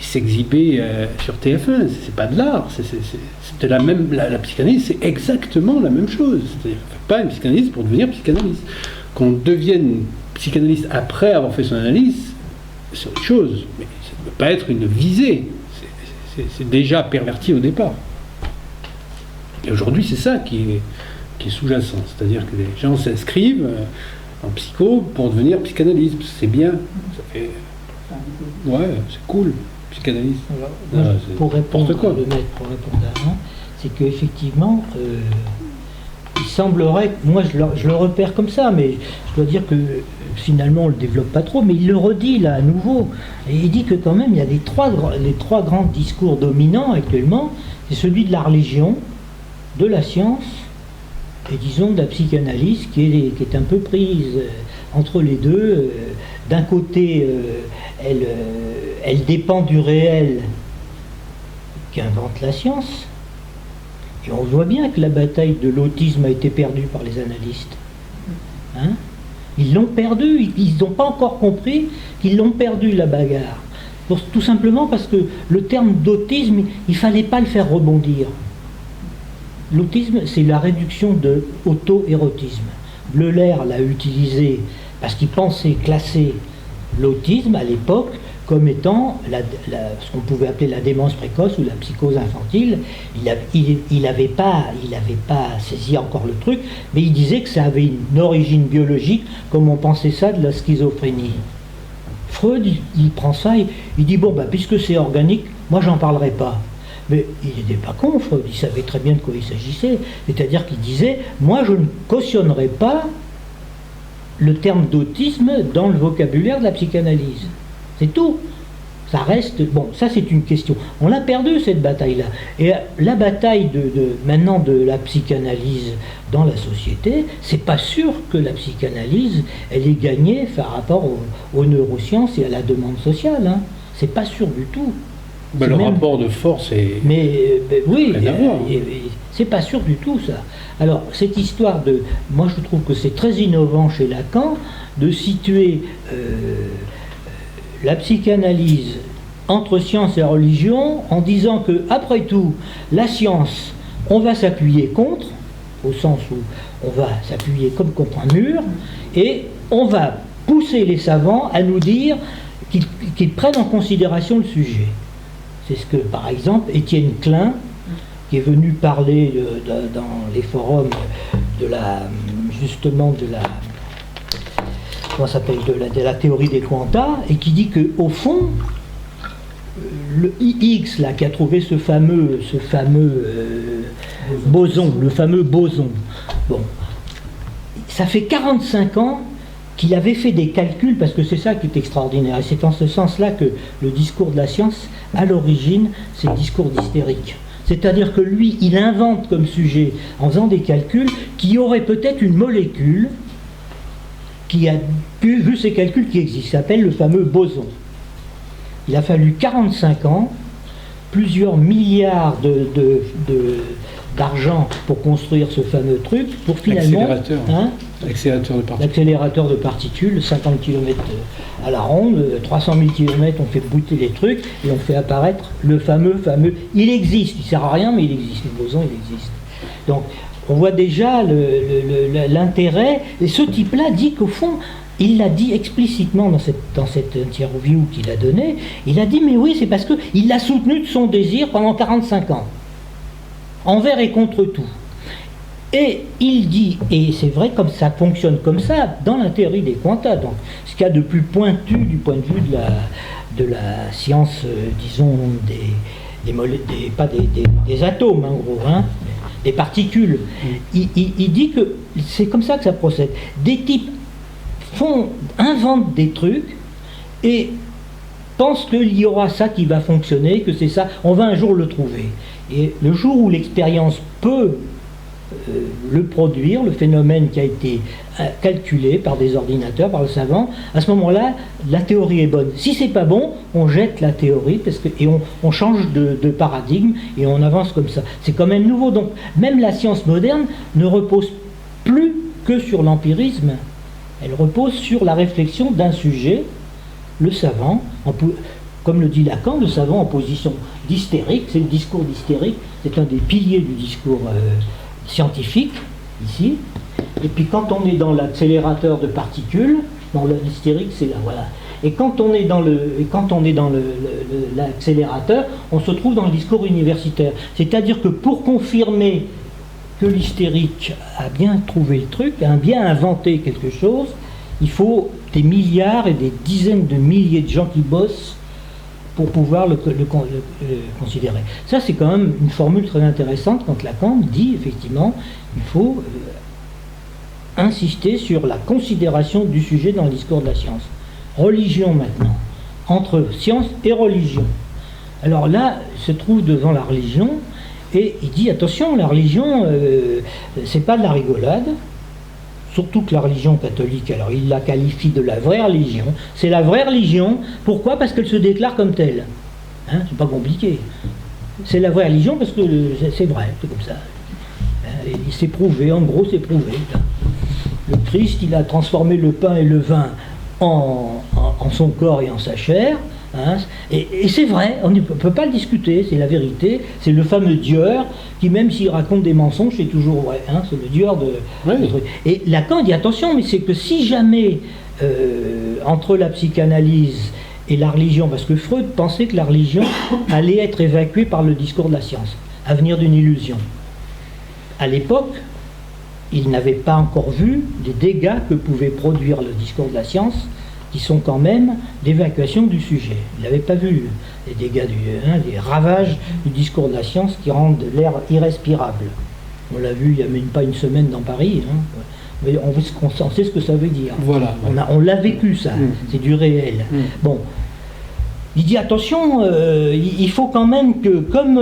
s'exhiber sur TF1. C'est pas de l'art. C'est la psychanalyse, c'est exactement la même chose. C'est-à-dire qu'on ne fait pas une psychanalyse pour devenir psychanalyste. Qu'on devienne psychanalyste après avoir fait son analyse, c'est autre chose, mais ça ne peut pas être une visée. C'est déjà perverti au départ. Et aujourd'hui, c'est ça qui est sous-jacent. C'est-à-dire que les gens s'inscrivent en psycho pour devenir psychanalyste. C'est bien. Ça fait... Ouais, c'est cool, psychanalyste. Alors, pour répondre à Alain, c'est qu'effectivement, il semblerait, moi je le repère comme ça, mais je dois dire que finalement on le développe pas trop, mais il le redit là à nouveau, et il dit que quand même il y a les trois grands discours dominants actuellement, c'est celui de la religion, de la science, et disons de la psychanalyse qui est un peu prise entre les deux. D'un côté, elle dépend du réel qu'invente la science. Et on voit bien que la bataille de l'autisme a été perdue par les analystes. Hein? Ils l'ont perdue, ils n'ont pas encore compris qu'ils l'ont perdue, la bagarre. Tout simplement parce que le terme d'autisme, il ne fallait pas le faire rebondir. L'autisme, c'est la réduction de auto-érotisme. Bleuler l'a utilisé parce qu'il pensait classer l'autisme à l'époque comme étant ce qu'on pouvait appeler la démence précoce ou la psychose infantile. Il n'avait pas saisi encore le truc, mais il disait que ça avait une origine biologique, comme on pensait ça de la schizophrénie. Freud, il prend ça, il dit, bon, puisque c'est organique, moi j'en parlerai pas. Mais il n'était pas con, Freud, il savait très bien de quoi il s'agissait. C'est-à-dire qu'il disait, moi je ne cautionnerai pas le terme d'autisme dans le vocabulaire de la psychanalyse. C'est tout. Ça reste... Bon, ça c'est une question. On l'a perdu cette bataille-là. Et la bataille maintenant de la psychanalyse dans la société, c'est pas sûr que la psychanalyse, elle est gagnée par rapport aux neurosciences et à la demande sociale. Hein. C'est pas sûr du tout. Le rapport de force est... oui, c'est pas sûr du tout ça. Alors, cette histoire de... Moi je trouve que c'est très innovant chez Lacan de situer... la psychanalyse entre science et religion en disant que, après tout, la science, on va s'appuyer contre, au sens où on va s'appuyer comme contre un mur, et on va pousser les savants à nous dire qu'ils prennent en considération le sujet. C'est ce que, par exemple, Étienne Klein, qui est venu parler dans les forums de la théorie des quantas, et qui dit que au fond, le Higgs là, qui a trouvé ce fameux boson, le fameux boson, bon, ça fait 45 ans qu'il avait fait des calculs, parce que c'est ça qui est extraordinaire, et c'est en ce sens-là que le discours de la science, à l'origine, c'est le discours d'hystérique. C'est-à-dire que lui, il invente comme sujet, en faisant des calculs, qu'il y aurait peut-être une molécule qui a vu ces calculs qui existent, qui s'appelle le fameux boson. Il a fallu 45 ans, plusieurs milliards d'argent pour construire ce fameux truc, pour finalement... L'accélérateur de particules, 50 km à la ronde, 300 000 km, on fait bouter les trucs et on fait apparaître le fameux... Il existe, il ne sert à rien, mais il existe, le boson, il existe. Donc, on voit déjà l'intérêt, et ce type-là dit qu'au fond, il l'a dit explicitement dans cette interview qu'il a donnée, il a dit, mais oui, c'est parce qu'il l'a soutenu de son désir pendant 45 ans, envers et contre tout. Et il dit, et c'est vrai comme ça fonctionne comme ça dans la théorie des quanta, donc ce qu'il y a de plus pointu du point de vue de la science, disons, des atomes, en gros, hein, des particules. Il dit que c'est comme ça que ça procède. Des types inventent des trucs et pensent qu'il y aura ça qui va fonctionner, que c'est ça, on va un jour le trouver. Et le jour où l'expérience peut le produire, le phénomène qui a été calculé par des ordinateurs, par le savant, à ce moment-là, la théorie est bonne. Si c'est pas bon, on jette la théorie et on change de paradigme et on avance comme ça. C'est quand même nouveau. Donc, même la science moderne ne repose plus que sur l'empirisme. Elle repose sur la réflexion d'un sujet, le savant, comme le dit Lacan, le savant en position d'hystérique, c'est le discours d'hystérique, c'est un des piliers du discours scientifique, ici. Et puis quand on est dans l'accélérateur de particules, dans l'hystérique, c'est là, voilà. Et quand on est dans l'accélérateur, on se trouve dans le discours universitaire. C'est-à-dire que pour confirmer que l'hystérique a bien trouvé le truc, a bien inventé quelque chose, il faut des milliards et des dizaines de milliers de gens qui bossent pour pouvoir le considérer. Ça, c'est quand même une formule très intéressante quand Lacan dit, effectivement, il faut insister sur la considération du sujet dans le discours de la science. Religion, maintenant. Entre science et religion. Alors là, il se trouve devant la religion, et il dit, attention, la religion, c'est pas de la rigolade, surtout que la religion catholique, alors il la qualifie de la vraie religion. C'est la vraie religion. Pourquoi? Parce qu'elle se déclare comme telle. Hein, c'est pas compliqué. C'est la vraie religion parce que c'est vrai, c'est comme ça. Et c'est prouvé, en gros c'est prouvé. Le Christ, il a transformé le pain et le vin en son corps et en sa chair. Hein, et c'est vrai, on ne peut pas le discuter, c'est la vérité, c'est le fameux Dieu qui, même s'il raconte des mensonges, c'est toujours vrai, hein, c'est le Dieu de... Oui. Et Lacan dit attention, mais c'est que si jamais entre la psychanalyse et la religion, parce que Freud pensait que la religion allait être évacuée par le discours de la science, à venir d'une illusion. À l'époque, il n'avait pas encore vu les dégâts que pouvait produire le discours de la science, qui sont quand même d'évacuation du sujet. Il n'avait pas vu les dégâts, les ravages du discours de la science qui rendent l'air irrespirable. On l'a vu il n'y a même pas une semaine dans Paris. Hein. Mais on sait ce que ça veut dire. Voilà. On l'a vécu, ça. C'est du réel. Bon. Il dit attention, il faut quand même que, comme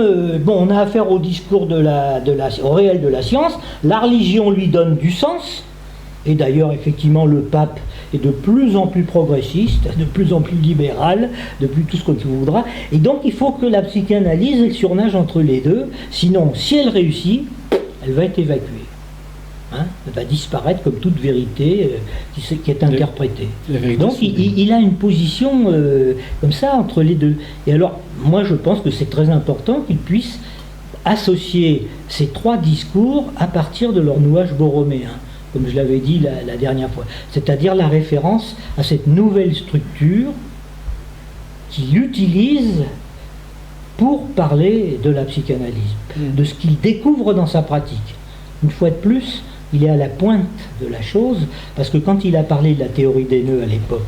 on a affaire au discours au réel de la science, la religion lui donne du sens, et d'ailleurs effectivement le pape est de plus en plus progressiste, de plus en plus libéral, de plus tout ce qu'on voudra, et donc il faut que la psychanalyse elle surnage entre les deux, sinon si elle réussit, elle va être évacuée. Hein, elle va disparaître comme toute vérité qui est interprétée. Donc il a une position comme ça entre les deux. Et alors, moi je pense que c'est très important qu'il puisse associer ces trois discours à partir de leur nouage borroméen, comme je l'avais dit la dernière fois. C'est-à-dire la référence à cette nouvelle structure qu'il utilise pour parler de la psychanalyse, de ce qu'il découvre dans sa pratique. Une fois de plus, il est à la pointe de la chose, parce que quand il a parlé de la théorie des nœuds à l'époque,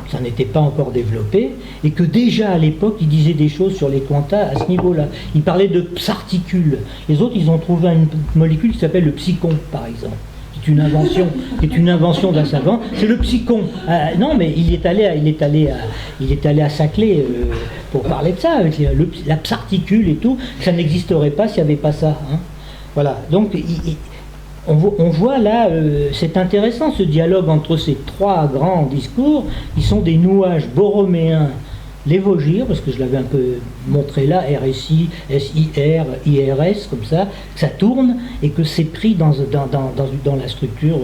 ça n'était pas encore développé, et que déjà à l'époque, il disait des choses sur les quantas à ce niveau-là. Il parlait de psarticules. Les autres, ils ont trouvé une molécule qui s'appelle le psychon, par exemple, est une invention d'un savant. C'est le psychon. Non, mais il est allé à Saclay pour parler de ça, avec la psarticule et tout. Ça n'existerait pas s'il n'y avait pas ça. Hein. Voilà. Donc, on voit là, c'est intéressant ce dialogue entre ces trois grands discours qui sont des nouages borroméens. Les Vosgirs, parce que je l'avais un peu montré là, RSI, SIR, IRS, comme ça, que ça tourne et que c'est pris dans la structure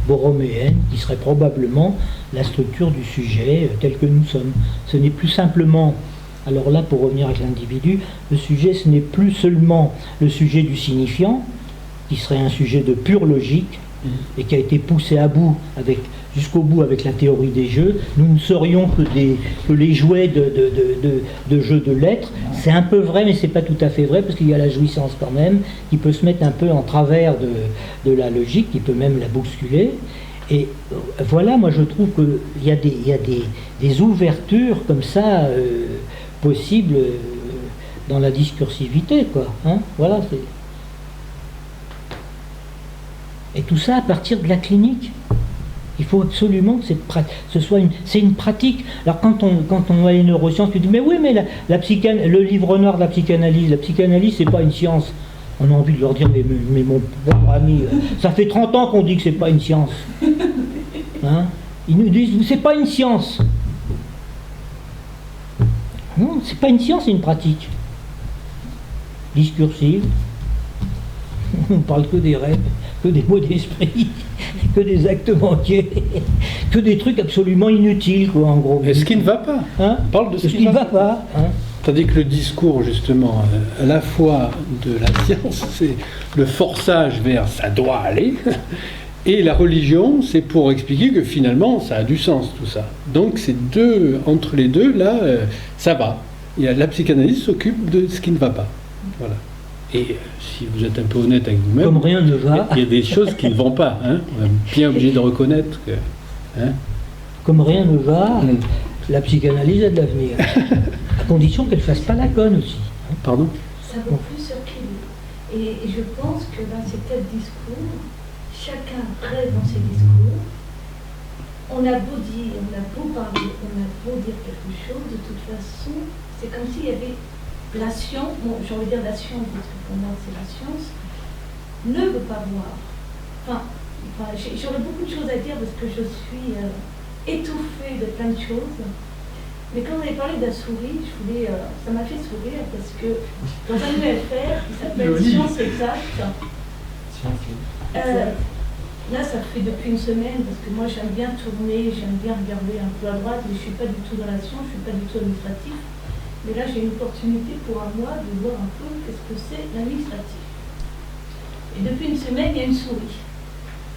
borroméenne, qui serait probablement la structure du sujet tel que nous sommes. Ce n'est plus simplement, alors là pour revenir avec l'individu, le sujet ce n'est plus seulement le sujet du signifiant, qui serait un sujet de pure logique, et qui a été poussé à bout jusqu'au bout avec la théorie des jeux. Nous ne serions que les jouets de jeux de lettres. C'est un peu vrai, mais c'est pas tout à fait vrai, parce qu'il y a la jouissance quand même, qui peut se mettre un peu en travers de la logique, qui peut même la bousculer. Et voilà, moi je trouve qu'il y a des ouvertures comme ça possibles dans la discursivité, quoi. Hein, voilà, c'est... Et tout ça à partir de la clinique. Il faut absolument que c'est une pratique. Alors quand on voit les neurosciences, tu dis mais oui, mais le livre noir de la psychanalyse c'est pas une science. On a envie de leur dire mais mon pauvre ami, ça fait 30 ans qu'on dit que c'est pas une science. Hein? Ils nous disent c'est pas une science. Non, c'est pas une science, c'est une pratique discursive. On parle que des rêves, que des mots d'esprit, que des actes manqués, que des trucs absolument inutiles, quoi, en gros. Et ce qui ne va pas. Hein? On parle de ce qui ne va pas. Hein? Tandis que le discours, justement, à la fois de la science, c'est le forçage vers ça doit aller, et la religion, c'est pour expliquer que finalement, ça a du sens, tout ça. Donc, entre les deux, là, ça va. La psychanalyse s'occupe de ce qui ne va pas. Voilà. Et si vous êtes un peu honnête avec vous-même, comme rien ne va, il y a des choses qui ne vont pas. Hein. On est bien obligé de reconnaître que... Hein. Comme rien ne va, la psychanalyse a de l'avenir. À condition qu'elle ne fasse pas la conne aussi. Hein. Pardon ? Ça vaut plus circuler. Et je pense que dans ces 4 discours, chacun rêve dans ses discours. On a beau dire, on a beau parler, on a beau dire quelque chose, de toute façon, c'est comme s'il y avait... La science, bon, j'ai envie de dire la science, parce que pour moi c'est la science, ne veut pas voir. Enfin j'aurais beaucoup de choses à dire parce que je suis étouffée de plein de choses. Mais quand vous avez parlé de la souris, ça m'a fait sourire parce que dans un UFR qui s'appelle Science Exacte, là ça fait depuis une semaine parce que moi j'aime bien tourner, j'aime bien regarder un peu à droite, mais je ne suis pas du tout dans la science, je ne suis pas du tout administratif. Mais là, j'ai une opportunité pour un mois de voir un peu qu'est-ce que c'est l'administratif. Et depuis une semaine, il y a une souris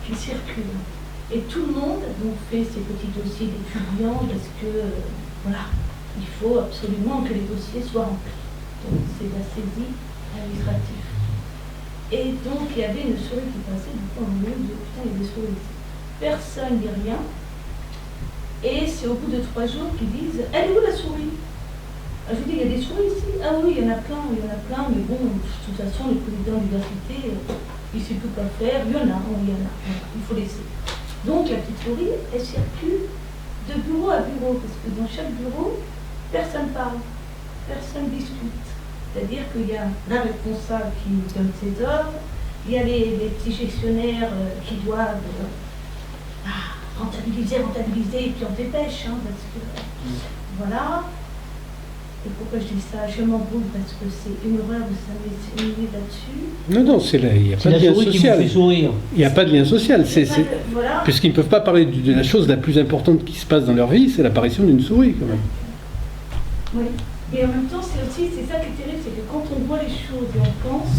qui circule. Et tout le monde donc, fait ses petits dossiers d'étudiants parce que, voilà, il faut absolument que les dossiers soient remplis. Donc, c'est la saisie administrative. Et donc, il y avait une souris qui passait, du coup, en milieu de putain, il y a des souris ici. Personne ne dit rien. Et c'est au bout de 3 jours qu'ils disent elle est où la souris? Je vous dis, il y a des souris ici. Ah oui, il y en a plein, mais bon, de toute façon, le président de l'université, il ne sait plus quoi faire. Il y en a, il faut laisser. Donc la petite souris, elle circule de bureau à bureau, parce que dans chaque bureau, personne parle, personne discute. C'est-à-dire qu'il y a la responsable qui donne ses ordres, il y a les petits gestionnaires qui doivent rentabiliser, et puis on dépêche, hein, parce que voilà. Et pourquoi je dis ça? Je m'embrouille parce que c'est une horreur de s'amuser là-dessus. Non, il n'y a pas de lien social. Il n'y a pas de lien social. Voilà. Puisqu'ils ne peuvent pas parler de la chose la plus importante qui se passe dans leur vie, c'est l'apparition d'une souris, quand même. Oui. Et en même temps, c'est ça qui est terrible, c'est que quand on voit les choses et on pense,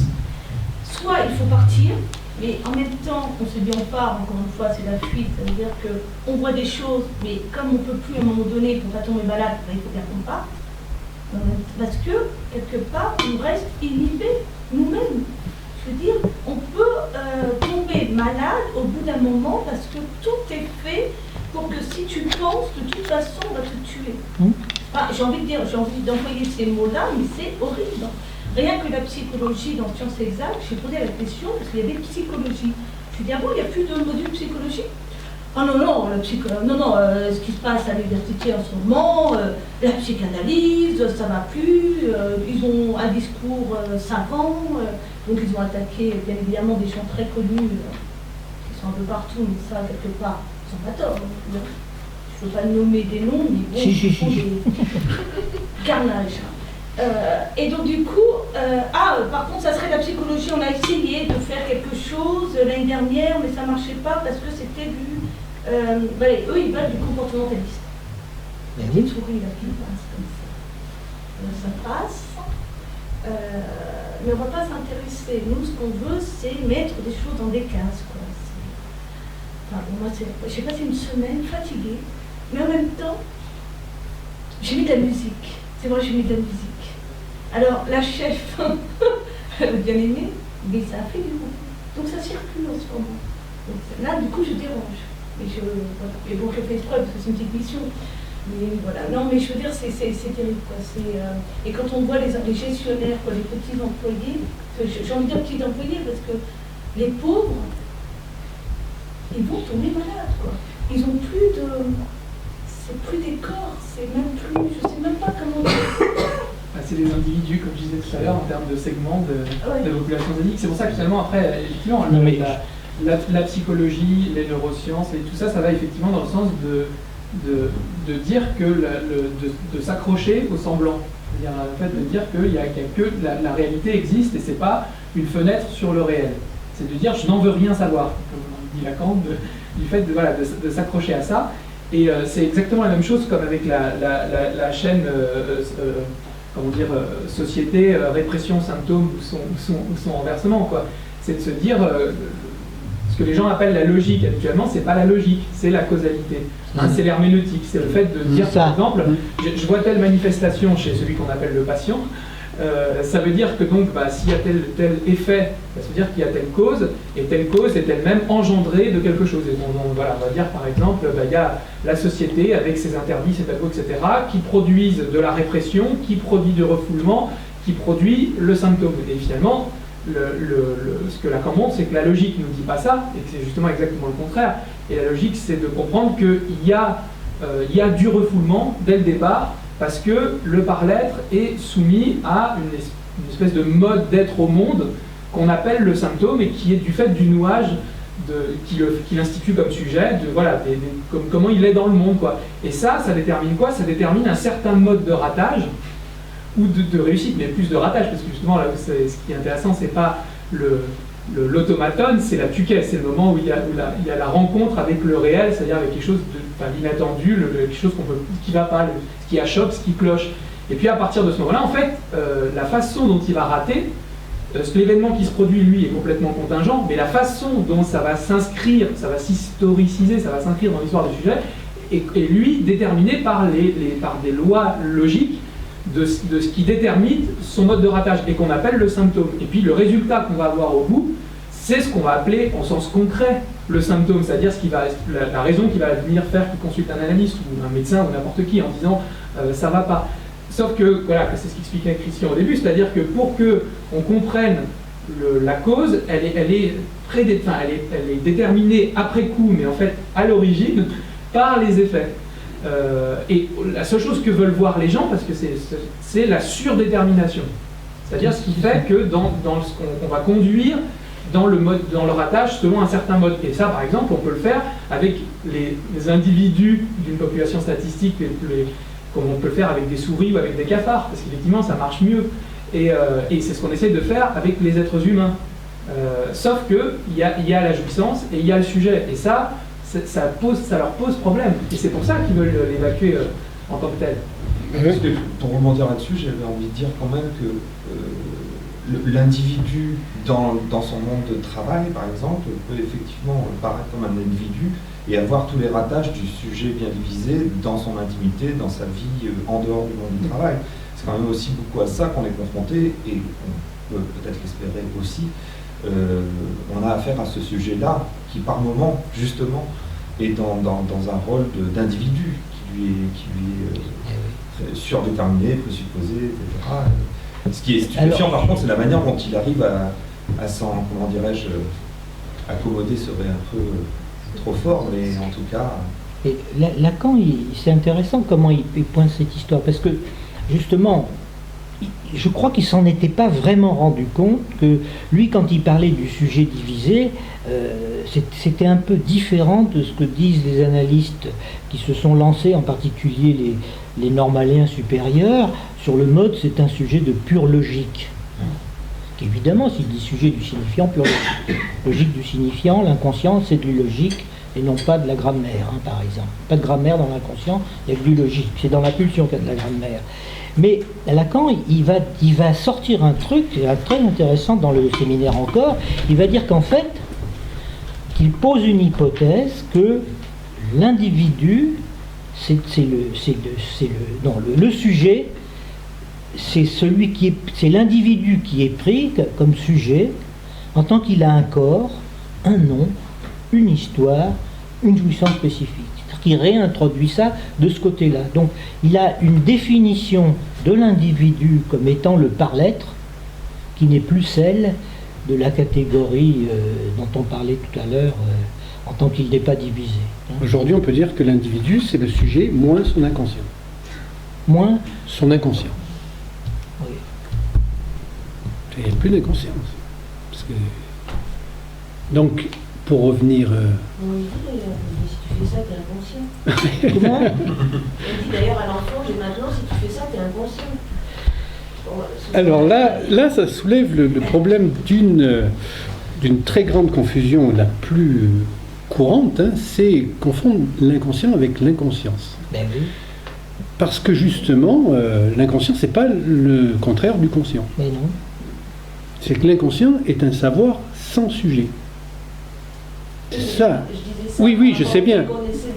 soit il faut partir, mais en même temps, on se dit on part, encore une fois, c'est la fuite, c'est-à-dire qu'on voit des choses, mais comme on ne peut plus à un moment donné, pour ne pas tomber malade, il faut bien qu'on parte. Parce que, quelque part, on reste inhibés nous-mêmes. Je veux dire, on peut tomber malade au bout d'un moment parce que tout est fait pour que si tu penses, de toute façon, on va te tuer. Enfin, j'ai envie d'employer ces mots-là, mais c'est horrible. Rien que la psychologie dans Sciences Exactes, j'ai posé la question parce qu'il y avait psychologie. Je dis, ah bon, il n'y a plus de module psychologique? Ah non, non, ce qui se passe à l'université en ce moment, la psychanalyse, ça va plus, ils ont un discours savant, donc ils ont attaqué bien évidemment des gens très connus, qui sont un peu partout, mais ça, quelque part, ils sont pas tort. Je ne veux pas nommer des noms, mais bon, ils font des carnages. Et donc du coup, par contre, ça serait la psychologie, on a essayé de faire quelque chose l'année dernière, mais ça ne marchait pas parce que c'était du... eux, ils veulent du comportementaliste. La petite souris là qui passe comme ça. Ça passe. Mais on ne va pas s'intéresser. Nous, ce qu'on veut, c'est mettre des choses dans des cases, quoi. Enfin, bon, moi, je sais pas, c'est une semaine fatiguée, mais en même temps, j'ai mis de la musique. C'est vrai, j'ai mis de la musique. Alors, la chef, elle a bien aimé, mais ça a fait du bruit. Donc ça circule en ce moment. Donc, là, du coup, je dérange. Voilà. Et bon, je fais exprès parce que c'est une petite mission. Mais voilà. Non, mais je veux dire, c'est terrible, quoi. Et quand on voit les gestionnaires, quoi, les petits employés, j'ai envie de dire petits employés parce que les pauvres, ils vont tomber malades, quoi. Ils ont plus de... C'est plus des corps, c'est même plus... Je sais même pas comment dire. C'est des individus, comme je disais tout à l'heure, en termes de segments de population zénique. C'est pour ça que finalement, après, effectivement, la psychologie, les neurosciences et tout ça, ça va effectivement dans le sens de dire que de s'accrocher au semblant. C'est-à-dire le fait de dire que la réalité existe et c'est pas une fenêtre sur le réel. C'est de dire je n'en veux rien savoir, comme dit Lacan, du fait de s'accrocher à ça. Et c'est exactement la même chose comme avec la chaîne société, répression, symptômes ou son renversement, quoi. C'est de se dire ce que les gens appellent la logique habituellement, c'est pas la logique, c'est la causalité. Hein, c'est l'herméneutique, c'est le fait de dire par exemple, je vois telle manifestation chez celui qu'on appelle le patient, ça veut dire que donc s'il y a tel effet, ça veut dire qu'il y a telle cause est elle-même engendrée de quelque chose. Et on va dire par exemple, il y a la société avec ses interdits, ses tabous, etc., qui produisent de la répression, qui produit du refoulement, qui produit le symptôme. Et finalement, ce que Lacan montre, c'est que la logique ne nous dit pas ça, et que c'est justement exactement le contraire. Et la logique, c'est de comprendre qu'il y a du refoulement dès le départ, parce que le par-l'être est soumis à une espèce de mode d'être au monde qu'on appelle le symptôme et qui est du fait du nouage qui l'institue comme sujet, comment il est dans le monde, quoi. Et ça détermine quoi? Ça détermine un certain mode de ratage ou de réussite, mais plus de ratage, parce que justement, là, ce qui est intéressant, c'est pas l'automaton, c'est la tuquet, c'est le moment où il y a la rencontre avec le réel, c'est-à-dire avec quelque chose l'inattendu, quelque chose qui va pas, ce qui achoppe, ce qui cloche. Et puis à partir de ce moment-là, en fait, la façon dont il va rater, l'événement qui se produit, lui, est complètement contingent, mais la façon dont ça va s'inscrire, ça va s'historiciser, ça va s'inscrire dans l'histoire du sujet, est lui déterminé par des lois logiques de ce qui détermine son mode de ratage et qu'on appelle le symptôme. Et puis le résultat qu'on va avoir au bout, c'est ce qu'on va appeler en sens concret le symptôme, c'est-à-dire la raison qui va venir faire qu'il consulte un analyste ou un médecin ou n'importe qui en disant ça va pas. Sauf que, c'est ce qu'expliquait Christian au début, c'est-à-dire que pour qu'on comprenne la cause, elle est déterminée après coup, mais en fait à l'origine, par les effets. Et la seule chose que veulent voir les gens, parce que c'est la surdétermination. C'est-à-dire ce qui fait que dans ce qu'on va conduire dans le ratage selon un certain mode. Et ça, par exemple, on peut le faire avec les individus d'une population statistique, comme on peut le faire avec des souris ou avec des cafards, parce qu'effectivement, ça marche mieux. Et c'est ce qu'on essaie de faire avec les êtres humains. Sauf qu'il y a la jouissance et il y a le sujet. Et ça leur pose problème. Et c'est pour ça qu'ils veulent l'évacuer en tant que tel. Parce que, pour rebondir là-dessus, j'avais envie de dire quand même que l'individu dans son monde de travail, par exemple, peut effectivement paraître comme un individu et avoir tous les ratages du sujet bien divisé dans son intimité, dans sa vie en dehors du monde du travail. C'est quand même aussi beaucoup à ça qu'on est confronté et on peut peut-être l'espérer aussi. On a affaire à ce sujet-là qui, par moment, justement, est dans un rôle d'individu qui lui est surdéterminé, présupposé, etc. Ce qui est stupéfiant, par contre, c'est la manière dont il arrive à s'en, comment dirais-je, accommoder serait un peu trop fort, mais en tout cas... Et Lacan, c'est intéressant comment il pointe cette histoire, parce que justement, je crois qu'il s'en était pas vraiment rendu compte que lui, quand il parlait du sujet divisé, c'était un peu différent de ce que disent les analystes qui se sont lancés, en particulier les normaliens supérieurs, sur le mode c'est un sujet de pure logique. Évidemment, s'il dit sujet du signifiant, pure logique. Logique du signifiant, l'inconscient, c'est de logique et non pas de la grammaire, par exemple. Pas de grammaire dans l'inconscient, il y a que du logique. C'est dans la pulsion qu'il y a de la grammaire. Mais Lacan, il va sortir un truc très intéressant dans le séminaire encore. Il va dire qu'en fait, qu'il pose une hypothèse que l'individu, le sujet, c'est l'individu qui est pris comme sujet en tant qu'il a un corps, un nom, une histoire, une jouissance spécifique. C'est-à-dire qu'il réintroduit ça de ce côté-là. Donc il a une définition de l'individu comme étant le par-l'être qui n'est plus celle de la catégorie dont on parlait tout à l'heure en tant qu'il n'est pas divisé. Aujourd'hui, on peut dire que l'individu, c'est le sujet moins son inconscient. Moins son inconscient. Oui. Il n'y a plus d'inconscience. Donc, pour revenir... Oui, si tu fais ça, t'es inconscient. Comment ? On dit d'ailleurs à l'enfant, maintenant, si tu fais ça, t'es inconscient. Alors là, ça soulève le problème d'une très grande confusion, la plus courante, c'est confondre l'inconscient avec l'inconscience. Ben oui. Parce que justement, l'inconscient, c'est pas le contraire du conscient. Mais non. C'est que l'inconscient est un savoir sans sujet. C'est ça. Je disais ça. Oui, je sais bien.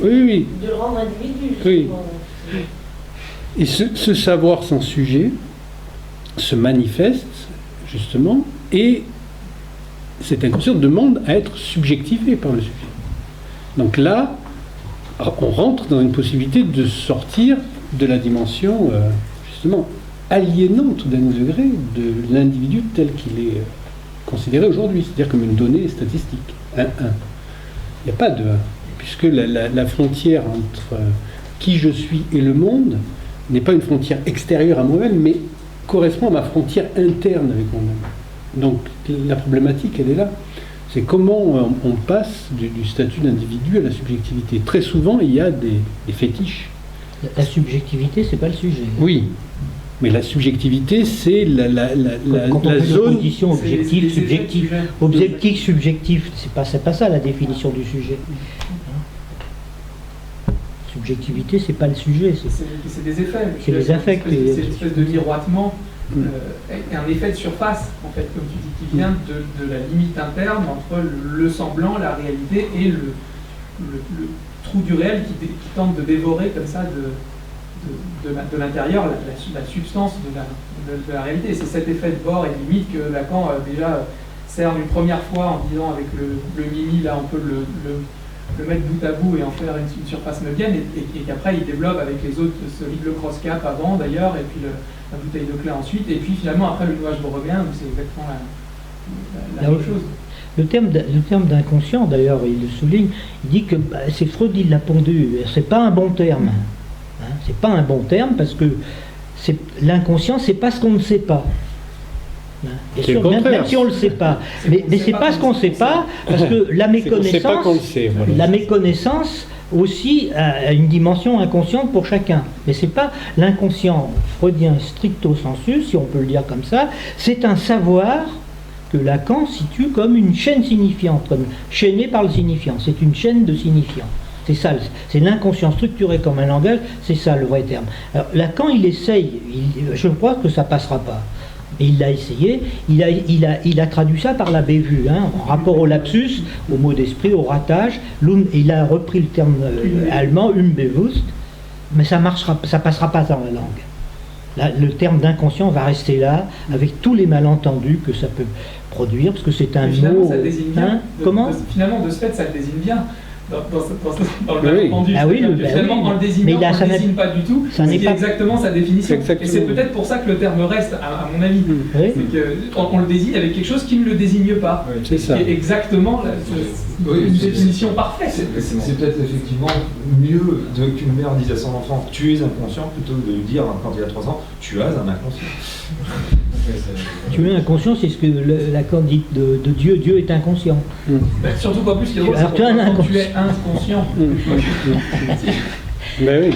Oui. De le rendre individu. Oui. Et ce savoir sans sujet se manifeste, justement, et cet inconscient demande à être subjectivé par le sujet. Donc là, on rentre dans une possibilité de sortir de la dimension, justement, aliénante d'un degré de l'individu tel qu'il est considéré aujourd'hui, c'est-à-dire comme une donnée statistique, 1-1. Il n'y a pas de 1, puisque la frontière entre qui je suis et le monde n'est pas une frontière extérieure à moi-même, mais correspond à ma frontière interne avec moi-même. Donc la problématique, elle est là. C'est comment on passe du statut d'individu à la subjectivité. Très souvent, il y a des fétiches. La subjectivité, c'est pas le sujet. Oui, mais la subjectivité, c'est la zone... L'opposition objectif, subjectif. Objectif, subjectif, c'est pas ça la définition du sujet. Subjectivité, c'est pas le sujet. C'est des effets. C'est les affects. C'est une espèce de miroitement, un effet de surface, en fait, comme tu dis, qui vient de la limite interne entre le semblant, la réalité et le trou du réel qui tente de dévorer comme ça de l'intérieur la substance de la réalité. C'est cet effet de bord et de limite que Lacan déjà cerne une première fois en disant avec le mimi, là on peut le mettre bout à bout et en faire une surface neuvienne, et qu'après il développe avec les autres solides, le cross-cap avant d'ailleurs, et puis la bouteille de clé ensuite, et puis finalement après le nuage borromien, c'est exactement la même chose. Le terme d'inconscient, d'ailleurs, il le souligne, il dit que c'est Freud, il l'a pondu, c'est pas un bon terme. Hein, c'est pas un bon terme parce que l'inconscient, c'est pas ce qu'on ne sait pas. Bien sûr, même si on ne le sait pas. Mais c'est pas ce qu'on ne sait pas, parce que la méconnaissance aussi a une dimension inconsciente pour chacun. Mais c'est pas l'inconscient freudien stricto sensu, si on peut le dire comme ça, c'est un savoir que Lacan situe comme une chaîne signifiante, comme chaînée par le signifiant. C'est une chaîne de signifiants. C'est ça, c'est l'inconscient structuré comme un langage, c'est ça le vrai terme. Alors Lacan, il essaye, je crois que ça passera pas. Et il l'a essayé, il a traduit ça par la bévue, en rapport au lapsus, au mot d'esprit, au ratage. Il a repris le terme allemand, Unbewusst, mais ça passera pas dans la langue. Là, le terme d'inconscient va rester là, avec tous les malentendus que ça peut produire, parce que c'est un mot... Ça désigne bien, comment finalement, de ce fait, ça le désigne bien. dans le Oui. malentendu. Ah oui, C'est-à-dire que bah finalement, oui. en le Mais désignant, il a- on ça ne n'a- désigne pas du tout, ça ce n'est qui est pas- exactement sa définition. Exactement. Et c'est peut-être pour ça que le terme reste, à mon avis. Oui. C'est qu'on le désigne avec quelque chose qui ne le désigne pas. Oui. C'est ça. Ce qui est exactement Oui, une c'est- définition parfaite. C'est peut-être effectivement mieux qu'une mère dise à son enfant tu es inconscient plutôt que de lui dire quand il a 3 ans tu as un inconscient. Tu es inconscient, c'est ce que l'accord dit de Dieu. Dieu est inconscient. Surtout qu'en plus, ce qui est drôle, Alors, c'est tu as un quand tu inconscient. es inconscient. Ben oui.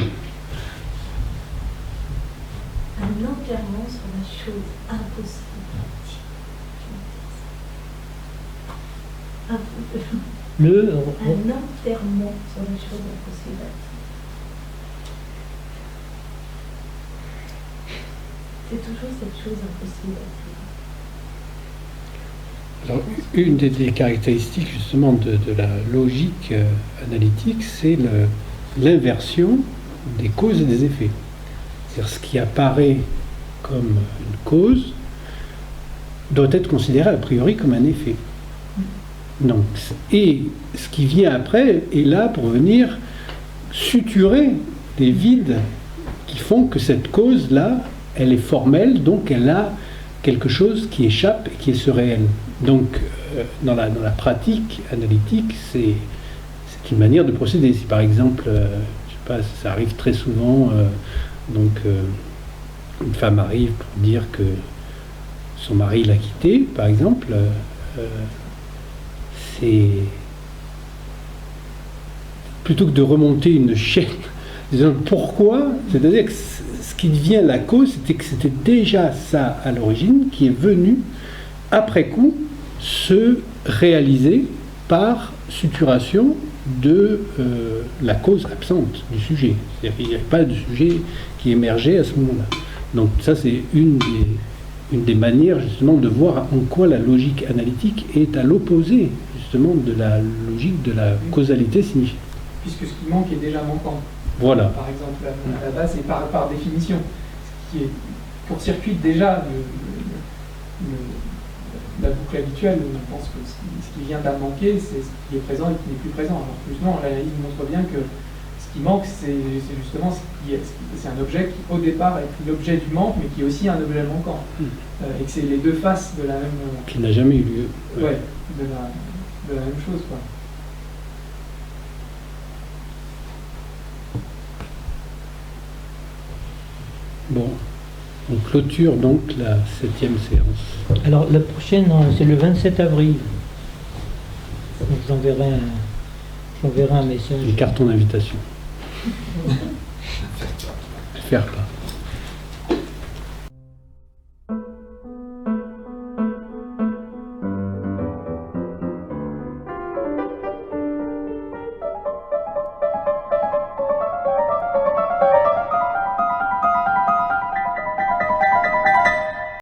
Un enterrement sur la chose impossible. Un enterrement sur la chose impossible. C'est toujours cette chose impossible. Alors, une des caractéristiques justement de la logique analytique, c'est l'inversion des causes et des effets. C'est-à-dire ce qui apparaît comme une cause doit être considéré a priori comme un effet. Donc, et ce qui vient après est là pour venir suturer les vides qui font que cette cause-là, elle est formelle, donc elle a quelque chose qui échappe et qui est ce réel. Donc, dans la pratique analytique, c'est une manière de procéder. Si par exemple, je sais pas, ça arrive très souvent, une femme arrive pour dire que son mari l'a quittée, par exemple, c'est plutôt que de remonter une chaîne, disant pourquoi, c'est-à-dire que ce qui devient la cause, c'était que c'était déjà ça à l'origine, qui est venu après coup se réaliser par suturation de la cause absente du sujet. C'est-à-dire qu'il n'y avait pas de sujet qui émergeait à ce moment-là. Donc ça, c'est une des manières justement de voir en quoi la logique analytique est à l'opposé justement de la logique de la causalité significative. Puisque ce qui manque est déjà manquant. Voilà. Par exemple, à la base, et par définition, ce qui est court-circuite déjà la boucle habituelle. On pense que ce qui vient d'à manquer, c'est ce qui est présent et qui n'est plus présent. Alors plus non, l'analyse montre bien que ce qui manque, c'est justement c'est un objet qui, au départ, est l'objet du manque, mais qui est aussi un objet manquant. Et que c'est les deux faces de la même... Qui n'a jamais eu lieu. Ouais, de la même chose, quoi. Bon, on clôture donc la 7e séance. Alors, la prochaine, c'est le 27 avril. Donc, j'enverrai un message. Un carton d'invitation. Faire part.